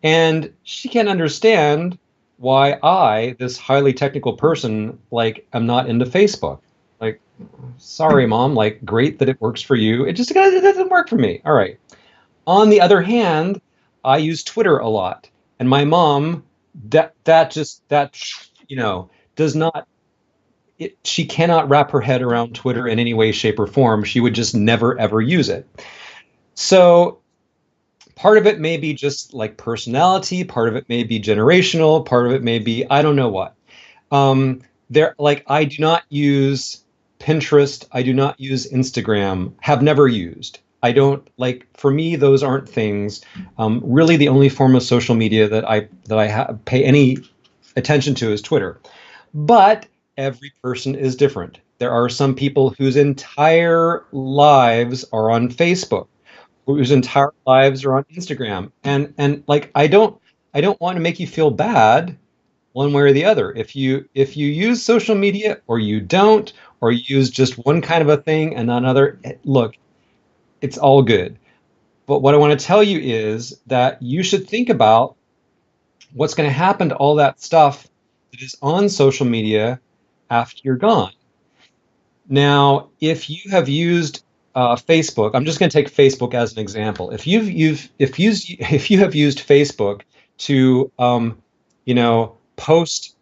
And she can't understand why I, this highly technical person, like, am not into Facebook. Like, sorry, Mom, like, great that it works for you. It doesn't work for me. All right. On the other hand, I use Twitter a lot. And my mom, does not, she cannot wrap her head around Twitter in any way, shape, or form. She would just never, ever use it. So Part of it may be just like personality, part of it may be generational, part of it may be I don't know what. I do not use Pinterest, I do not use Instagram, have never used. I don't like for me those aren't things. Really, the only form of social media that I pay any attention to is Twitter. But every person is different. There are some people whose entire lives are on Facebook, whose entire lives are on Instagram. And like I don't want to make you feel bad one way or the other. If you use social media or you don't, or you use just one kind of a thing and another, look, it's all good. But what I want to tell you is that you should think about what's going to happen to all that stuff that is on social media after you're gone. Now, if you have used Facebook, I'm just going to take Facebook as an example. If you have used Facebook to post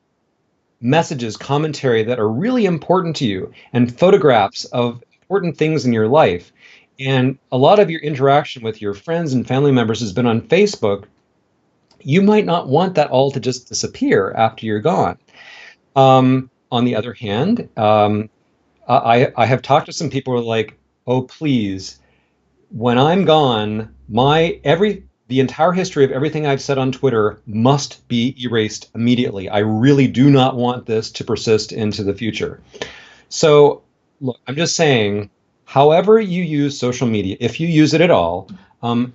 messages, commentary that are really important to you, and photographs of important things in your life, and a lot of your interaction with your friends and family members has been on Facebook, you might not want that all to just disappear after you're gone. On the other hand, I have talked to some people who are like, oh, please, when I'm gone, the entire history of everything I've said on Twitter must be erased immediately. I really do not want this to persist into the future. So, look, I'm just saying, however you use social media, if you use it at all,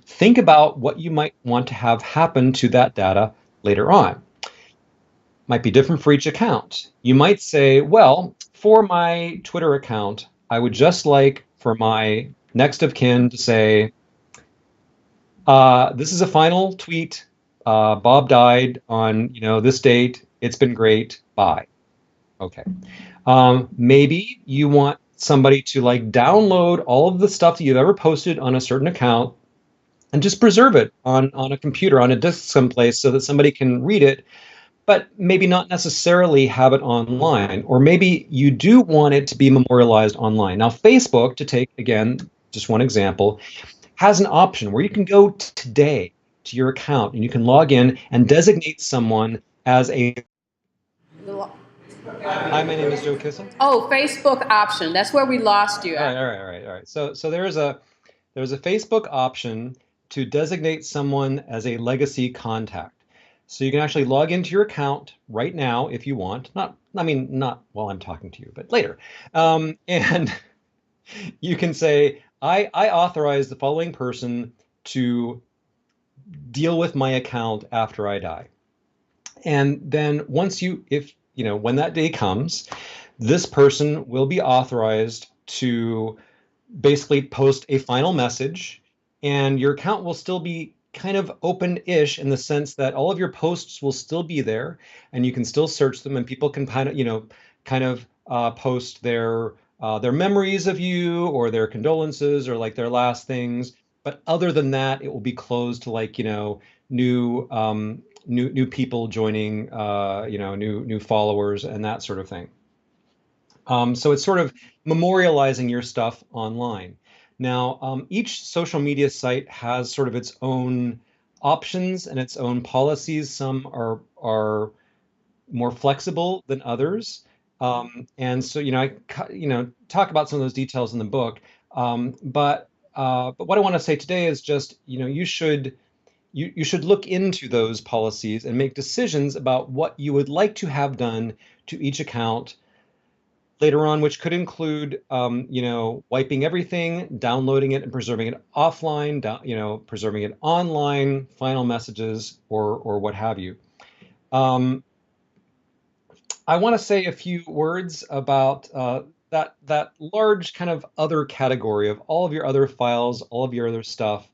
think about what you might want to have happen to that data later on. Might be different for each account. You might say, well, for my Twitter account, I would just like for my next of kin to say, this is a final tweet. Bob died on, this date. It's been great. Bye. Okay. Maybe you want somebody to like download all of the stuff that you've ever posted on a certain account and just preserve it on a computer, on a disk someplace so that somebody can read it, but maybe not necessarily have it online. Or maybe you do want it to be memorialized online. Now, Facebook, to take again, just one example, has an option where you can go today to your account and you can log in and designate someone as a. Hi, my name is Joe Kissell. Oh, Facebook option. That's where we lost you All right, at. all right, all right, all right. So there's a Facebook option to designate someone as a legacy contact. So you can actually log into your account right now if you want. Not while I'm talking to you, but later. And you can say, I authorize the following person to deal with my account after I die. And then when that day comes, this person will be authorized to basically post a final message, and your account will still be kind of open-ish in the sense that all of your posts will still be there, and you can still search them, and people can post their memories of you or their condolences or like their last things. But other than that, it will be closed to like new people joining, new followers and that sort of thing. So it's sort of memorializing your stuff online. Now, each social media site has sort of its own options and its own policies. Some are more flexible than others, and so I talk about some of those details in the book. But what I want to say today is just you should look into those policies and make decisions about what you would like to have done to each account later on, which could include, wiping everything, downloading it and preserving it offline, preserving it online, final messages, or what have you. I want to say a few words about that large kind of other category of all of your other files, all of your other stuff.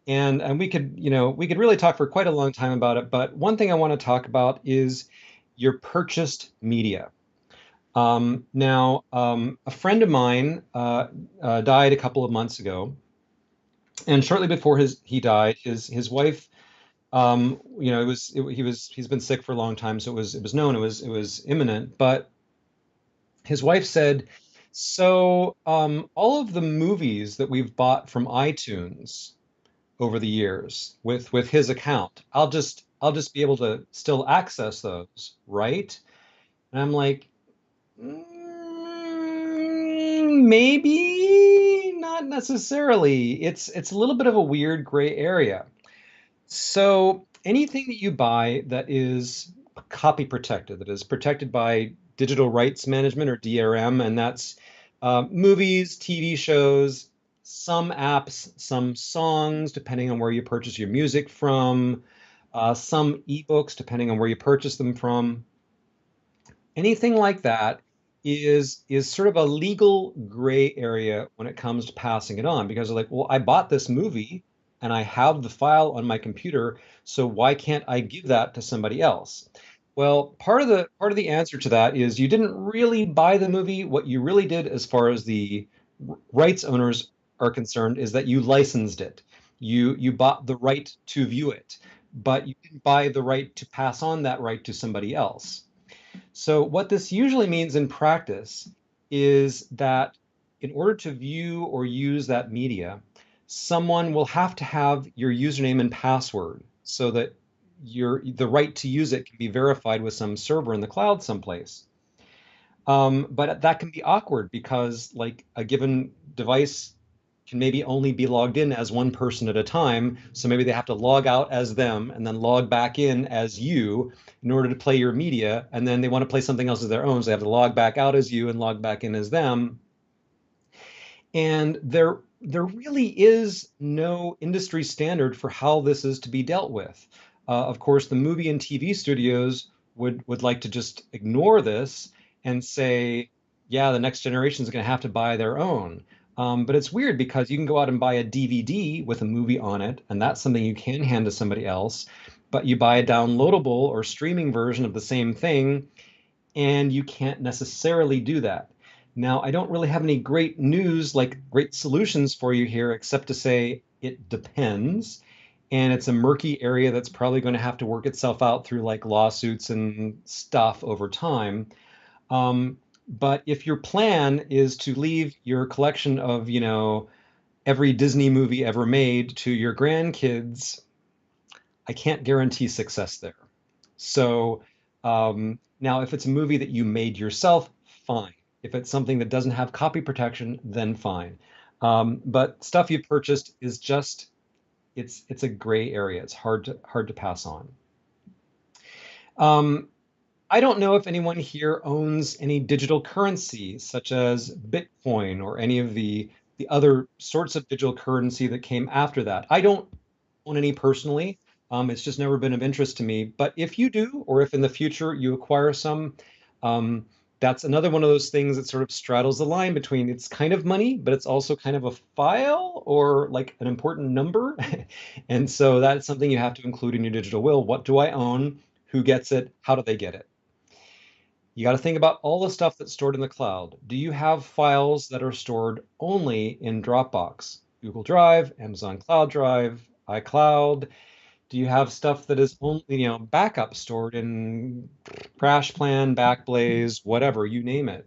And we could really talk for quite a long time about it. But one thing I want to talk about is your purchased media. Now, a friend of mine died a couple of months ago, and shortly before he died, his wife, he's been sick for a long time, so it was known, it was imminent. But his wife said, "So, all of the movies that we've bought from iTunes, over the years with his account. I'll just be able to still access those, right? And I'm like, maybe not necessarily. It's a little bit of a weird gray area. So anything that you buy that is copy protected, that is protected by digital rights management or DRM, and that's movies, TV shows, some apps, some songs, depending on where you purchase your music from, some ebooks, depending on where you purchase them from. Anything like that is sort of a legal gray area when it comes to passing it on because they're like, well, I bought this movie and I have the file on my computer, so why can't I give that to somebody else? Well, part of the answer to that is you didn't really buy the movie. What you really did, as far as the rights owners are concerned, is that you licensed it. You bought the right to view it, but you didn't buy the right to pass on that right to somebody else. So, what this usually means in practice is that in order to view or use that media, someone will have to have your username and password so that the right to use it can be verified with some server in the cloud someplace. But that can be awkward because, like, a given device can maybe only be logged in as one person at a time. So maybe they have to log out as them and then log back in as you in order to play your media. And then they want to play something else of their own. So they have to log back out as you and log back in as them. And there really is no industry standard for how this is to be dealt with. Of course, the movie and TV studios would like to just ignore this and say, yeah, the next generation is going to have to buy their own. But it's weird because you can go out and buy a DVD with a movie on it, and that's something you can hand to somebody else. But you buy a downloadable or streaming version of the same thing, and you can't necessarily do that. Now, I don't really have any great news, like great solutions for you here, except to say it depends. And it's a murky area that's probably going to have to work itself out through like lawsuits and stuff over time. But if your plan is to leave your collection of, every Disney movie ever made to your grandkids, I can't guarantee success there. So now, if it's a movie that you made yourself, fine. If it's something that doesn't have copy protection, then fine. But stuff you purchased is just it's a gray area. It's hard to pass on. Um, I don't know if anyone here owns any digital currency, such as Bitcoin or any of the other sorts of digital currency that came after that. I don't own any personally. It's just never been of interest to me. But if you do, or if in the future you acquire some, um, that's another one of those things that sort of straddles the line between it's kind of money, but it's also kind of a file or like an important number. And so that's something you have to include in your digital will. What do I own? Who gets it? How do they get it? You got to think about all the stuff that's stored in the cloud. Do you have files that are stored only in Dropbox, Google Drive, Amazon Cloud Drive, iCloud? Do you have stuff that is only, backup stored in CrashPlan, Backblaze, whatever, you name it?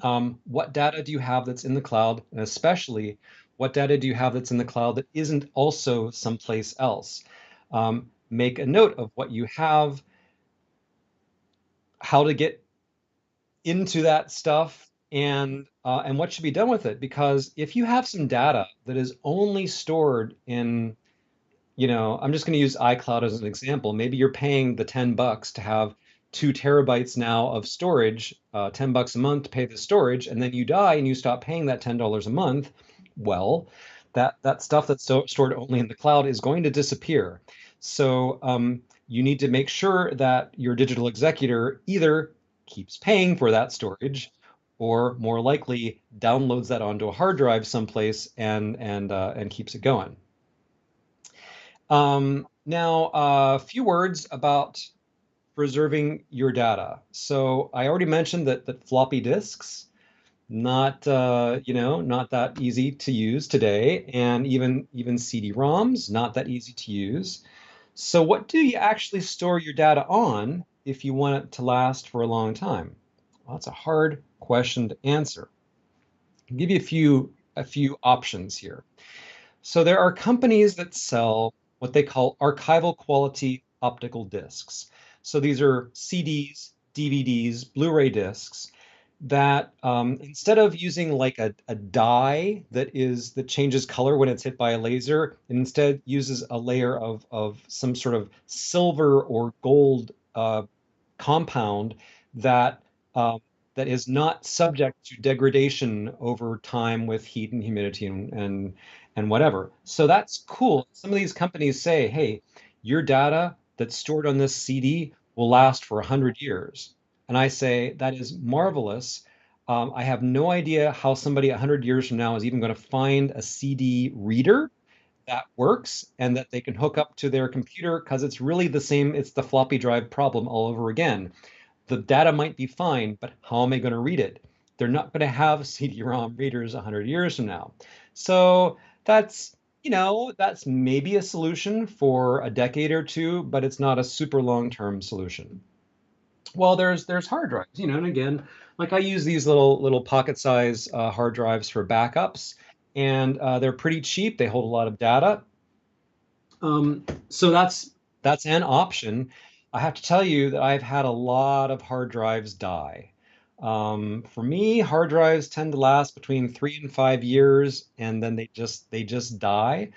What data do you have that's in the cloud? And especially, what data do you have that's in the cloud that isn't also someplace else? Make a note of what you have, how to get into that stuff, and what should be done with it. Because if you have some data that is only stored in, I'm just going to use iCloud as an example. Maybe you're paying the $10 to have 2 terabytes now of storage, $10 a month to pay the storage, and then you die and you stop paying that $10 a month. Well, that stuff that's stored only in the cloud is going to disappear. So you need to make sure that your digital executor either keeps paying for that storage, or more likely downloads that onto a hard drive someplace and keeps it going. Now, a few words about preserving your data. So I already mentioned that floppy disks, not not that easy to use today, and even CD-ROMs, not that easy to use. So what do you actually store your data on if you want it to last for a long time? Well, that's a hard question to answer. I'll give you a few options here. So there are companies that sell what they call archival quality optical discs. So these are CDs, DVDs, Blu-ray discs that instead of using like a dye that changes color when it's hit by a laser, it instead uses a layer of some sort of silver or gold compound that um, that is not subject to degradation over time with heat and humidity and whatever. So that's cool. Some of these companies say, "Hey, your data that's stored on this CD will last for 100 years." And I say, that is marvelous. I have no idea how somebody 100 years from now is even going to find a CD reader that works and that they can hook up to their computer because it's really the same. It's the floppy drive problem all over again. The data might be fine, but how am I going to read it? They're not going to have CD-ROM readers 100 years from now. So that's maybe a solution for a decade or two, but it's not a super long-term solution. Well, there's hard drives, and again, like I use these little pocket size hard drives for backups, and they're pretty cheap. They hold a lot of data. So that's an option. I have to tell you that I've had a lot of hard drives die. For me, hard drives tend to last between 3 and 5 years, and then they just die.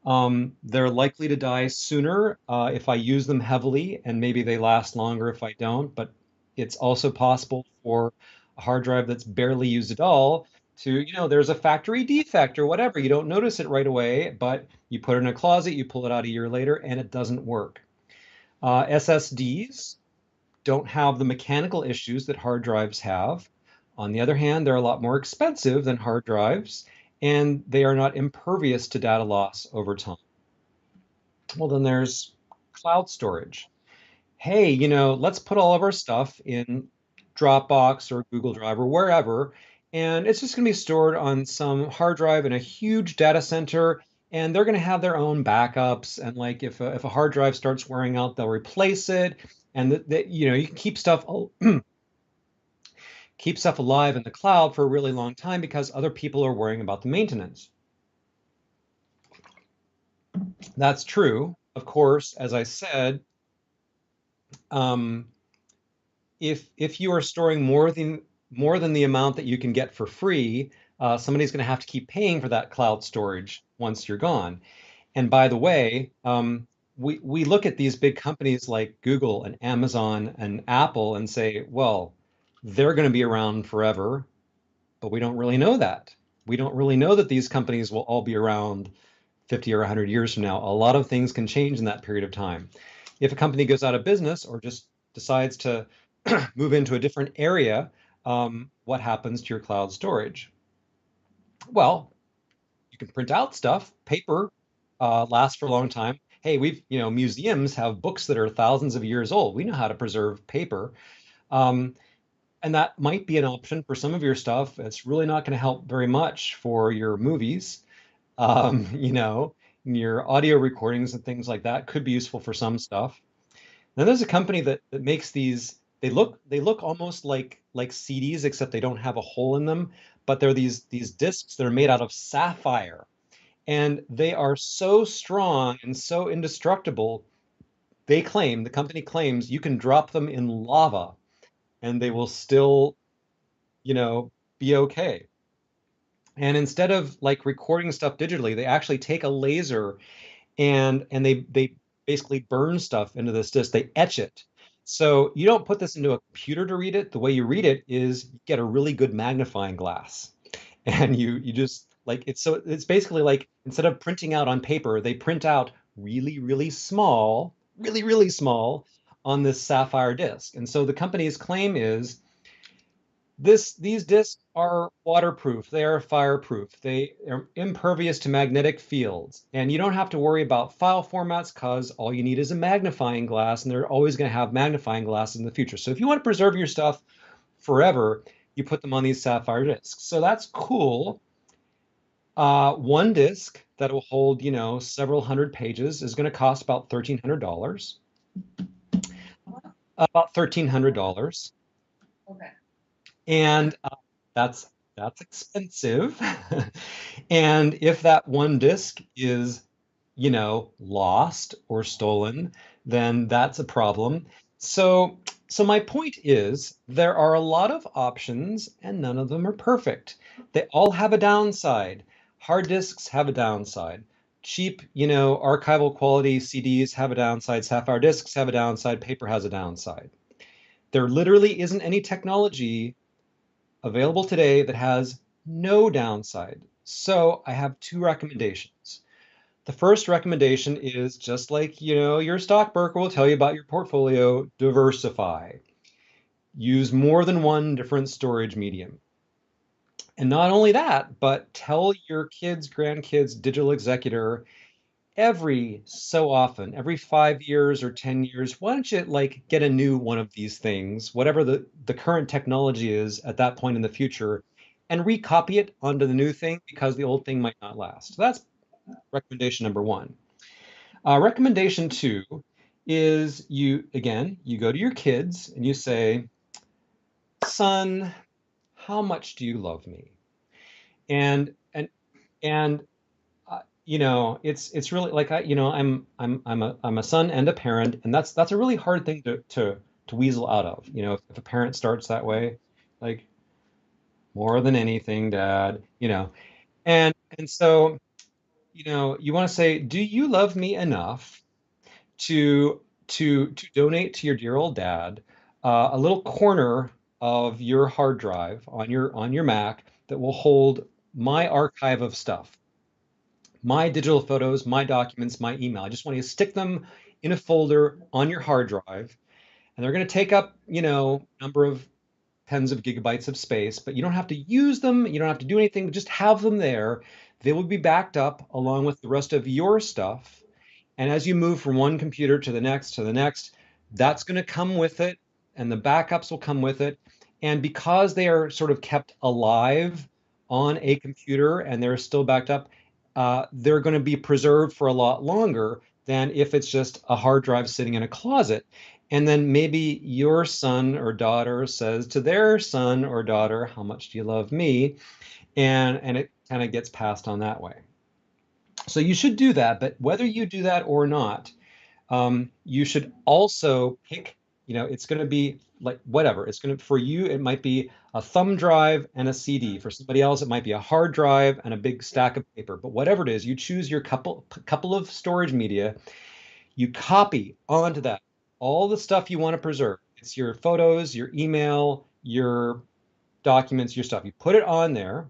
They're likely to die sooner if I use them heavily, and maybe they last longer if I don't. But it's also possible for a hard drive that's barely used at all there's a factory defect or whatever. You don't notice it right away, but you put it in a closet, you pull it out a year later, and it doesn't work. SSDs don't have the mechanical issues that hard drives have. On the other hand, they're a lot more expensive than hard drives, and they are not impervious to data loss over time. Well, then there's cloud storage. Hey, let's put all of our stuff in Dropbox or Google Drive or wherever, and it's just going to be stored on some hard drive in a huge data center, and they're going to have their own backups. And like if a hard drive starts wearing out, they'll replace it, and you can keep stuff alive in the cloud for a really long time because other people are worrying about the maintenance. That's true. Of course, as I said, um, if you are storing more than the amount that you can get for free, somebody's going to have to keep paying for that cloud storage once you're gone. And by the way, we look at these big companies like Google and Amazon and Apple and say, well, they're going to be around forever, but we don't really know that. We don't really know that these companies will all be around 50 or 100 years from now. A lot of things can change in that period of time. If a company goes out of business or just decides to move into a different area, what happens to your cloud storage? Well, you can print out stuff. Paper lasts for a long time. Hey, museums have books that are thousands of years old. We know how to preserve paper. Um, and that might be an option for some of your stuff. It's really not going to help very much for your movies. Um, you know, your audio recordings and things like that could be useful for some stuff. Then there's a company that makes these. They look almost like CDs, except they don't have a hole in them. But they're these discs that are made out of sapphire, and they are so strong and so indestructible. The company claims you can drop them in lava, and they will still, you know, be okay. And instead of like recording stuff digitally, they actually take a laser and they basically burn stuff into this disk. They etch it. So you don't put this into a computer to read it. The way you read it is you get a really good magnifying glass, and you just like it's so it's basically like instead of printing out on paper, they print out really small on this sapphire disk. And so the company's claim is these discs are waterproof, they are fireproof, they are impervious to magnetic fields, and you don't have to worry about file formats because all you need is a magnifying glass, and they're always going to have magnifying glasses in the future. So if you want to preserve your stuff forever, you put them on these sapphire discs. So that's cool. One disc that will hold, several hundred pages is going to cost about $1,300. About $1,300. Okay. And that's that's expensive. And if that one disk is, lost or stolen, then that's a problem. So, so my point is there are a lot of options and none of them are perfect. They all have a downside. Hard disks have a downside. Cheap, archival quality CDs have a downside. Sapphire disks have a downside. Paper has a downside. There literally isn't any technology available today that has no downside. So I have two recommendations. The first recommendation is just like, your stockbroker will tell you about your portfolio, diversify. Use more than one different storage medium. And not only that, but tell your kids, grandkids, digital executor every so often, every 5 years or 10 years, why don't you like get a new one of these things, whatever the current technology is at that point in the future, and recopy it onto the new thing because the old thing might not last. So that's recommendation number one. Recommendation two is you go to your kids and you say, son, how much do you love me? And it's really like I'm a son and a parent, and that's a really hard thing to weasel out of. If a parent starts that way, like more than anything, Dad, and so you want to say, do you love me enough to donate to your dear old dad a little corner of your hard drive on your Mac that will hold my archive of stuff, my digital photos, my documents, my email. I just want you to stick them in a folder on your hard drive, and they're going to take up, number of tens of gigabytes of space, but you don't have to use them. You don't have to do anything, but just have them there. They will be backed up along with the rest of your stuff. And as you move from one computer to the next, that's going to come with it, and the backups will come with it. And because they are sort of kept alive on a computer and they're still backed up, they're going to be preserved for a lot longer than if it's just a hard drive sitting in a closet. And then maybe your son or daughter says to their son or daughter, how much do you love me? And it kind of gets passed on that way. So you should do that, but whether you do that or not, you should also pick, it's going to be like whatever. It's going to, for you, it might be a thumb drive and a CD. For somebody else, it might be a hard drive and a big stack of paper. But whatever it is, you choose your couple of storage media, you copy onto that all the stuff you want to preserve. It's your photos, your email, your documents, your stuff. You put it on there.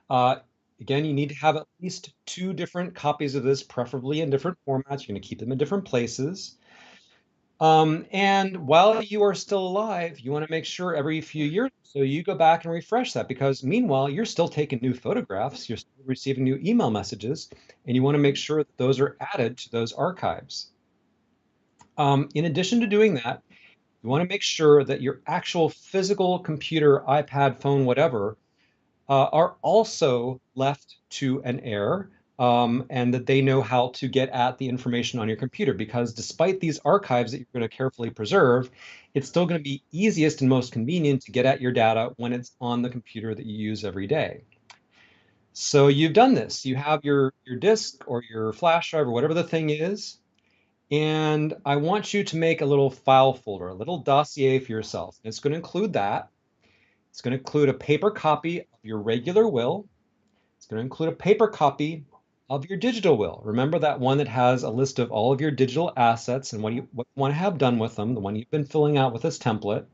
Uh, Again, you need to have at least two different copies of this, preferably in different formats. You're going to keep them in different places. And while you are still alive, you want to make sure every few years, so you go back and refresh that, because meanwhile, you're still taking new photographs, you're still receiving new email messages, and you want to make sure that those are added to those archives. In addition to doing that, you want to make sure that your actual physical computer, iPad, phone, whatever, are also left to an heir, and that they know how to get at the information on your computer. Because despite these archives that you're going to carefully preserve, it's still going to be easiest and most convenient to get at your data when it's on the computer that you use every day. So you've done this. You have your disk or your flash drive or whatever the thing is, and I want you to make a little file folder, a little dossier for yourself. And it's going to include that. It's going to include a paper copy of your regular will. It's going to include a paper copy of your digital will. Remember that one that has a list of all of your digital assets and what you want to have done with them, the one you've been filling out with this template.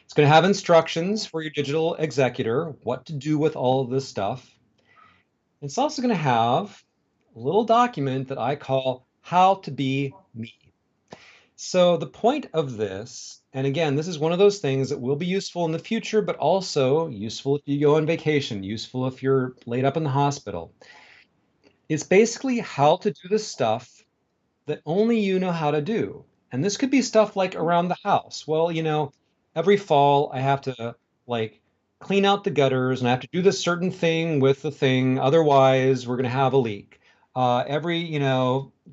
It's going to have instructions for your digital executor, what to do with all of this stuff. It's also going to have a little document that I call How to Be Me. So the point of this, and again, this is one of those things that will be useful in the future, but also useful if you go on vacation, useful if you're laid up in the hospital. It's basically how to do the stuff that only you know how to do. And this could be stuff like around the house. Well, every fall I have to like clean out the gutters and I have to do this certain thing with the thing. Otherwise, we're going to have a leak. Every,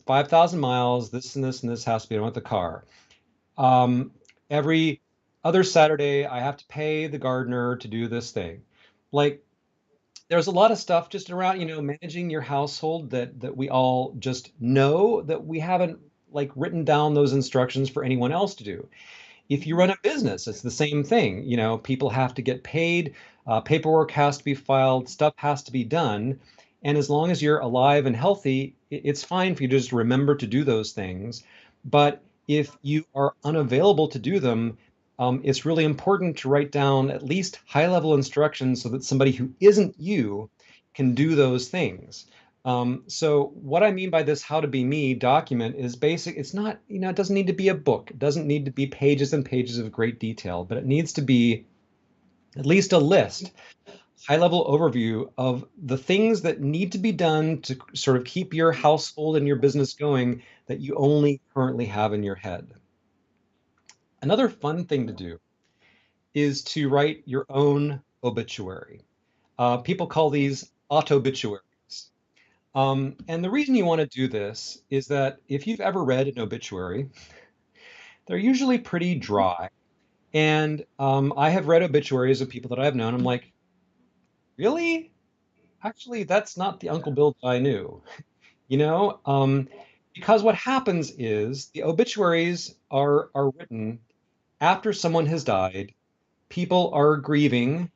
5,000 miles, this and this and this has to be done with the car. Every other Saturday, I have to pay the gardener to do this thing. Like, there's a lot of stuff just around, managing your household that we all just know that we haven't like written down those instructions for anyone else to do. If you run a business, it's the same thing. People have to get paid, paperwork has to be filed, stuff has to be done. And as long as you're alive and healthy, it's fine for you to just remember to do those things. But if you are unavailable to do them, it's really important to write down at least high level instructions so that somebody who isn't you can do those things. So what I mean by this how to be me document is basic. It's not, it doesn't need to be a book. It doesn't need to be pages and pages of great detail, but it needs to be at least a list, high level overview of the things that need to be done to sort of keep your household and your business going that you only currently have in your head. Another fun thing to do is to write your own obituary. People call these autobituaries. And the reason you want to do this is that if you've ever read an obituary, they're usually pretty dry. And I have read obituaries of people that I've known. I'm like, really? Actually, that's not the Uncle Bill that I knew. You know, because what happens is the obituaries are written after someone has died. People are grieving,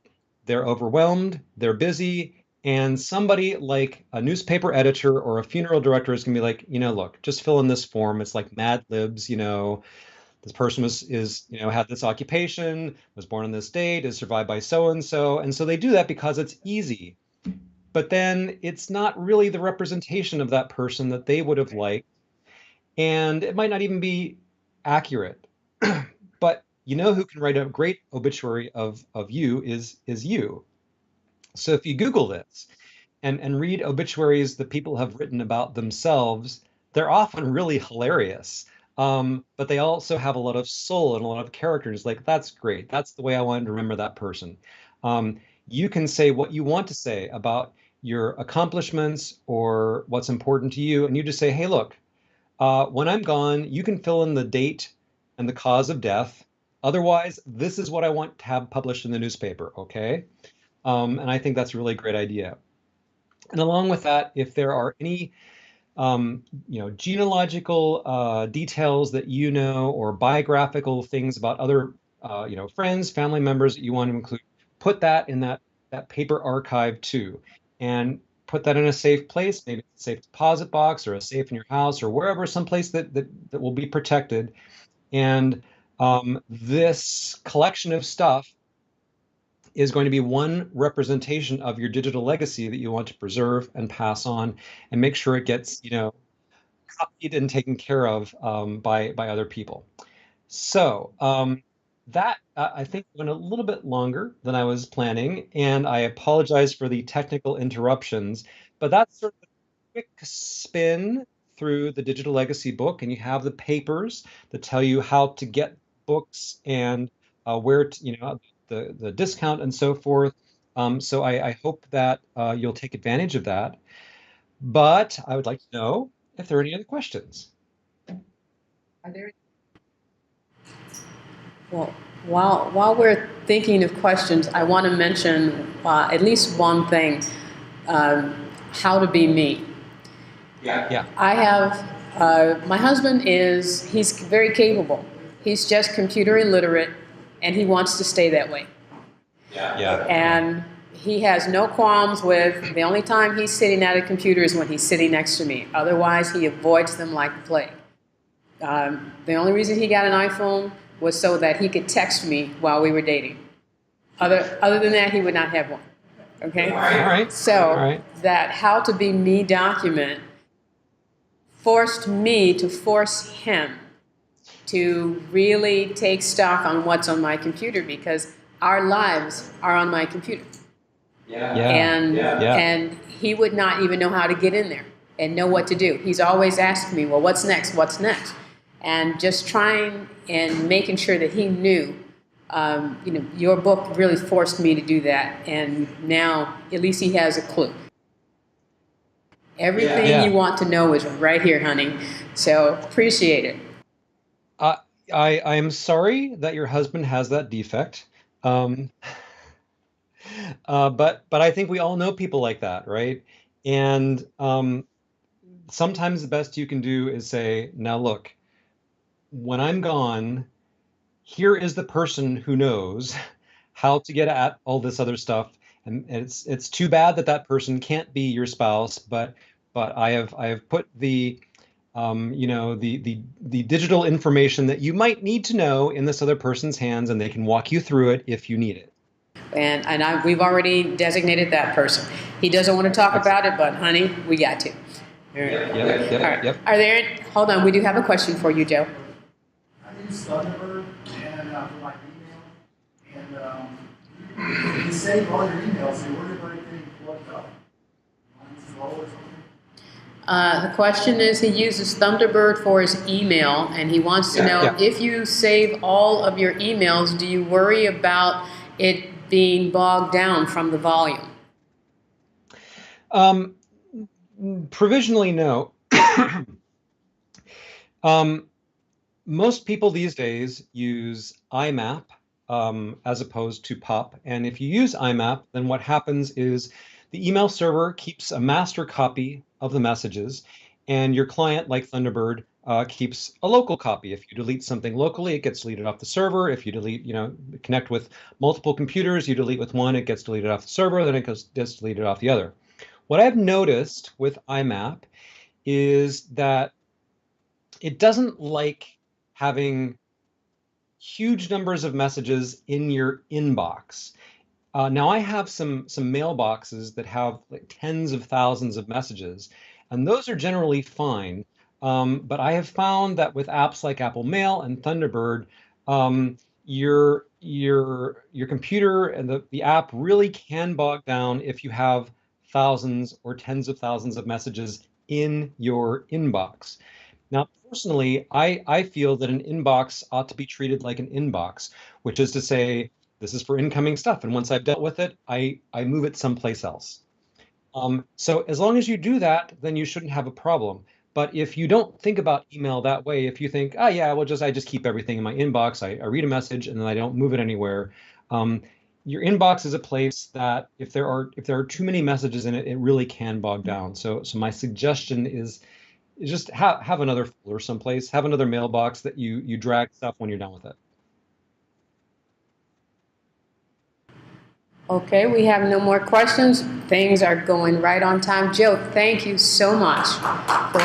they're overwhelmed, they're busy, and somebody like a newspaper editor or a funeral director is going to be like, look, just fill in this form. It's like Mad Libs, this person had this occupation, was born on this date, is survived by so and so. And so they do that because it's easy. But then it's not really the representation of that person that they would have liked. And it might not even be accurate. But who can write a great obituary of you is you. So if you Google this and read obituaries that people have written about themselves, they're often really hilarious. But they also have a lot of soul and a lot of characters. Like, that's great. That's the way I wanted to remember that person. You can say what you want to say about your accomplishments or what's important to you. And you just say, hey, look, when I'm gone, you can fill in the date and the cause of death. Otherwise, this is what I want to have published in the newspaper, okay? And I think that's a really great idea. And along with that, if there are any, genealogical details that or biographical things about other, friends, family members that you want to include, put that in that paper archive too, and put that in a safe place, maybe a safe deposit box or a safe in your house or wherever, someplace that will be protected. And this collection of stuff is going to be one representation of your digital legacy that you want to preserve and pass on and make sure it gets, copied and taken care of by other people. So that I think went a little bit longer than I was planning, and I apologize for the technical interruptions, but that's sort of a quick spin through the digital legacy book, and you have the papers that tell you how to get books and where to, the discount and so forth. So I hope that you'll take advantage of that. But I would like to know if there are any other questions. Are there? Well, while we're thinking of questions, I want to mention at least one thing: how to be me. Yeah. I have my husband he's very capable. He's just computer illiterate, and he wants to stay that way. Yeah. And he has no qualms with the only time he's sitting at a computer is when he's sitting next to me. Otherwise, he avoids them like the plague. The only reason he got an iPhone was so that he could text me while we were dating. Other than that, he would not have one. Okay? All right. So that how to be me document forced me to force him to really take stock on what's on my computer, because our lives are on my computer. And he would not even know how to get in there and know what to do. He's always asking me, well, what's next? What's next? And just trying and making sure that he knew, your book really forced me to do that. And now at least he has a clue. Everything you want to know is right here, honey. So appreciate it. I am sorry that your husband has that defect. Um, but I think we all know people like that, right? And sometimes the best you can do is say, now look, when I'm gone, here is the person who knows how to get at all this other stuff. And it's too bad that that person can't be your spouse, but I have put the the digital information that you might need to know in this other person's hands, and they can walk you through it if you need it. And we've already designated that person. He doesn't want to talk about it, but honey, we got to. All right. Yep, All right. yep. Are there? Hold on. We do have a question for you, Joe. I use Thunderbird and for my email, and you save all your emails. So where did everything plugged up? Mine's slow or something. The question is, he uses Thunderbird for his email, and he wants to know if you save all of your emails, do you worry about it being bogged down from the volume? Provisionally, no. Most people these days use IMAP as opposed to POP. And if you use IMAP, then what happens is the email server keeps a master copy of the messages, and your client, like Thunderbird, keeps a local copy. If you delete something locally, it gets deleted off the server. If you delete, connect with multiple computers, you delete with one, it gets deleted off the server, then it gets deleted off the other. What I've noticed with IMAP is that it doesn't like having huge numbers of messages in your inbox. Now I have some mailboxes that have like tens of thousands of messages, and those are generally fine. But I have found that with apps like Apple Mail and Thunderbird, your computer and the app really can bog down if you have thousands or tens of thousands of messages in your inbox. Now, personally, I feel that an inbox ought to be treated like an inbox, which is to say, this is for incoming stuff, and once I've dealt with it, I move it someplace else. So as long as you do that, then you shouldn't have a problem. But if you don't think about email that way, if you think, oh yeah, well, I just keep everything in my inbox, I read a message and then I don't move it anywhere. Your inbox is a place that if there are too many messages in it, it really can bog down. So my suggestion is just have another folder someplace, have another mailbox that you drag stuff when you're done with it. Okay, we have no more questions. Things are going right on time. Joe, thank you so much for.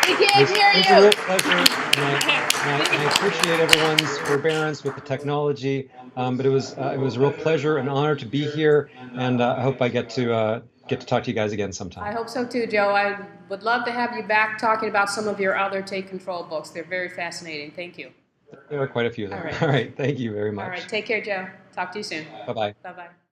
He can't hear you. It was a real pleasure. I appreciate everyone's forbearance with the technology, but it was a real pleasure and honor to be here, and I hope I get to talk to you guys again sometime. I hope so too, Joe. I would love to have you back talking about some of your other Take Control books. They're very fascinating. Thank you. There are quite a few of them. All right. All right. Thank you very much. All right. Take care, Joe. Talk to you soon. Bye-bye. Bye-bye.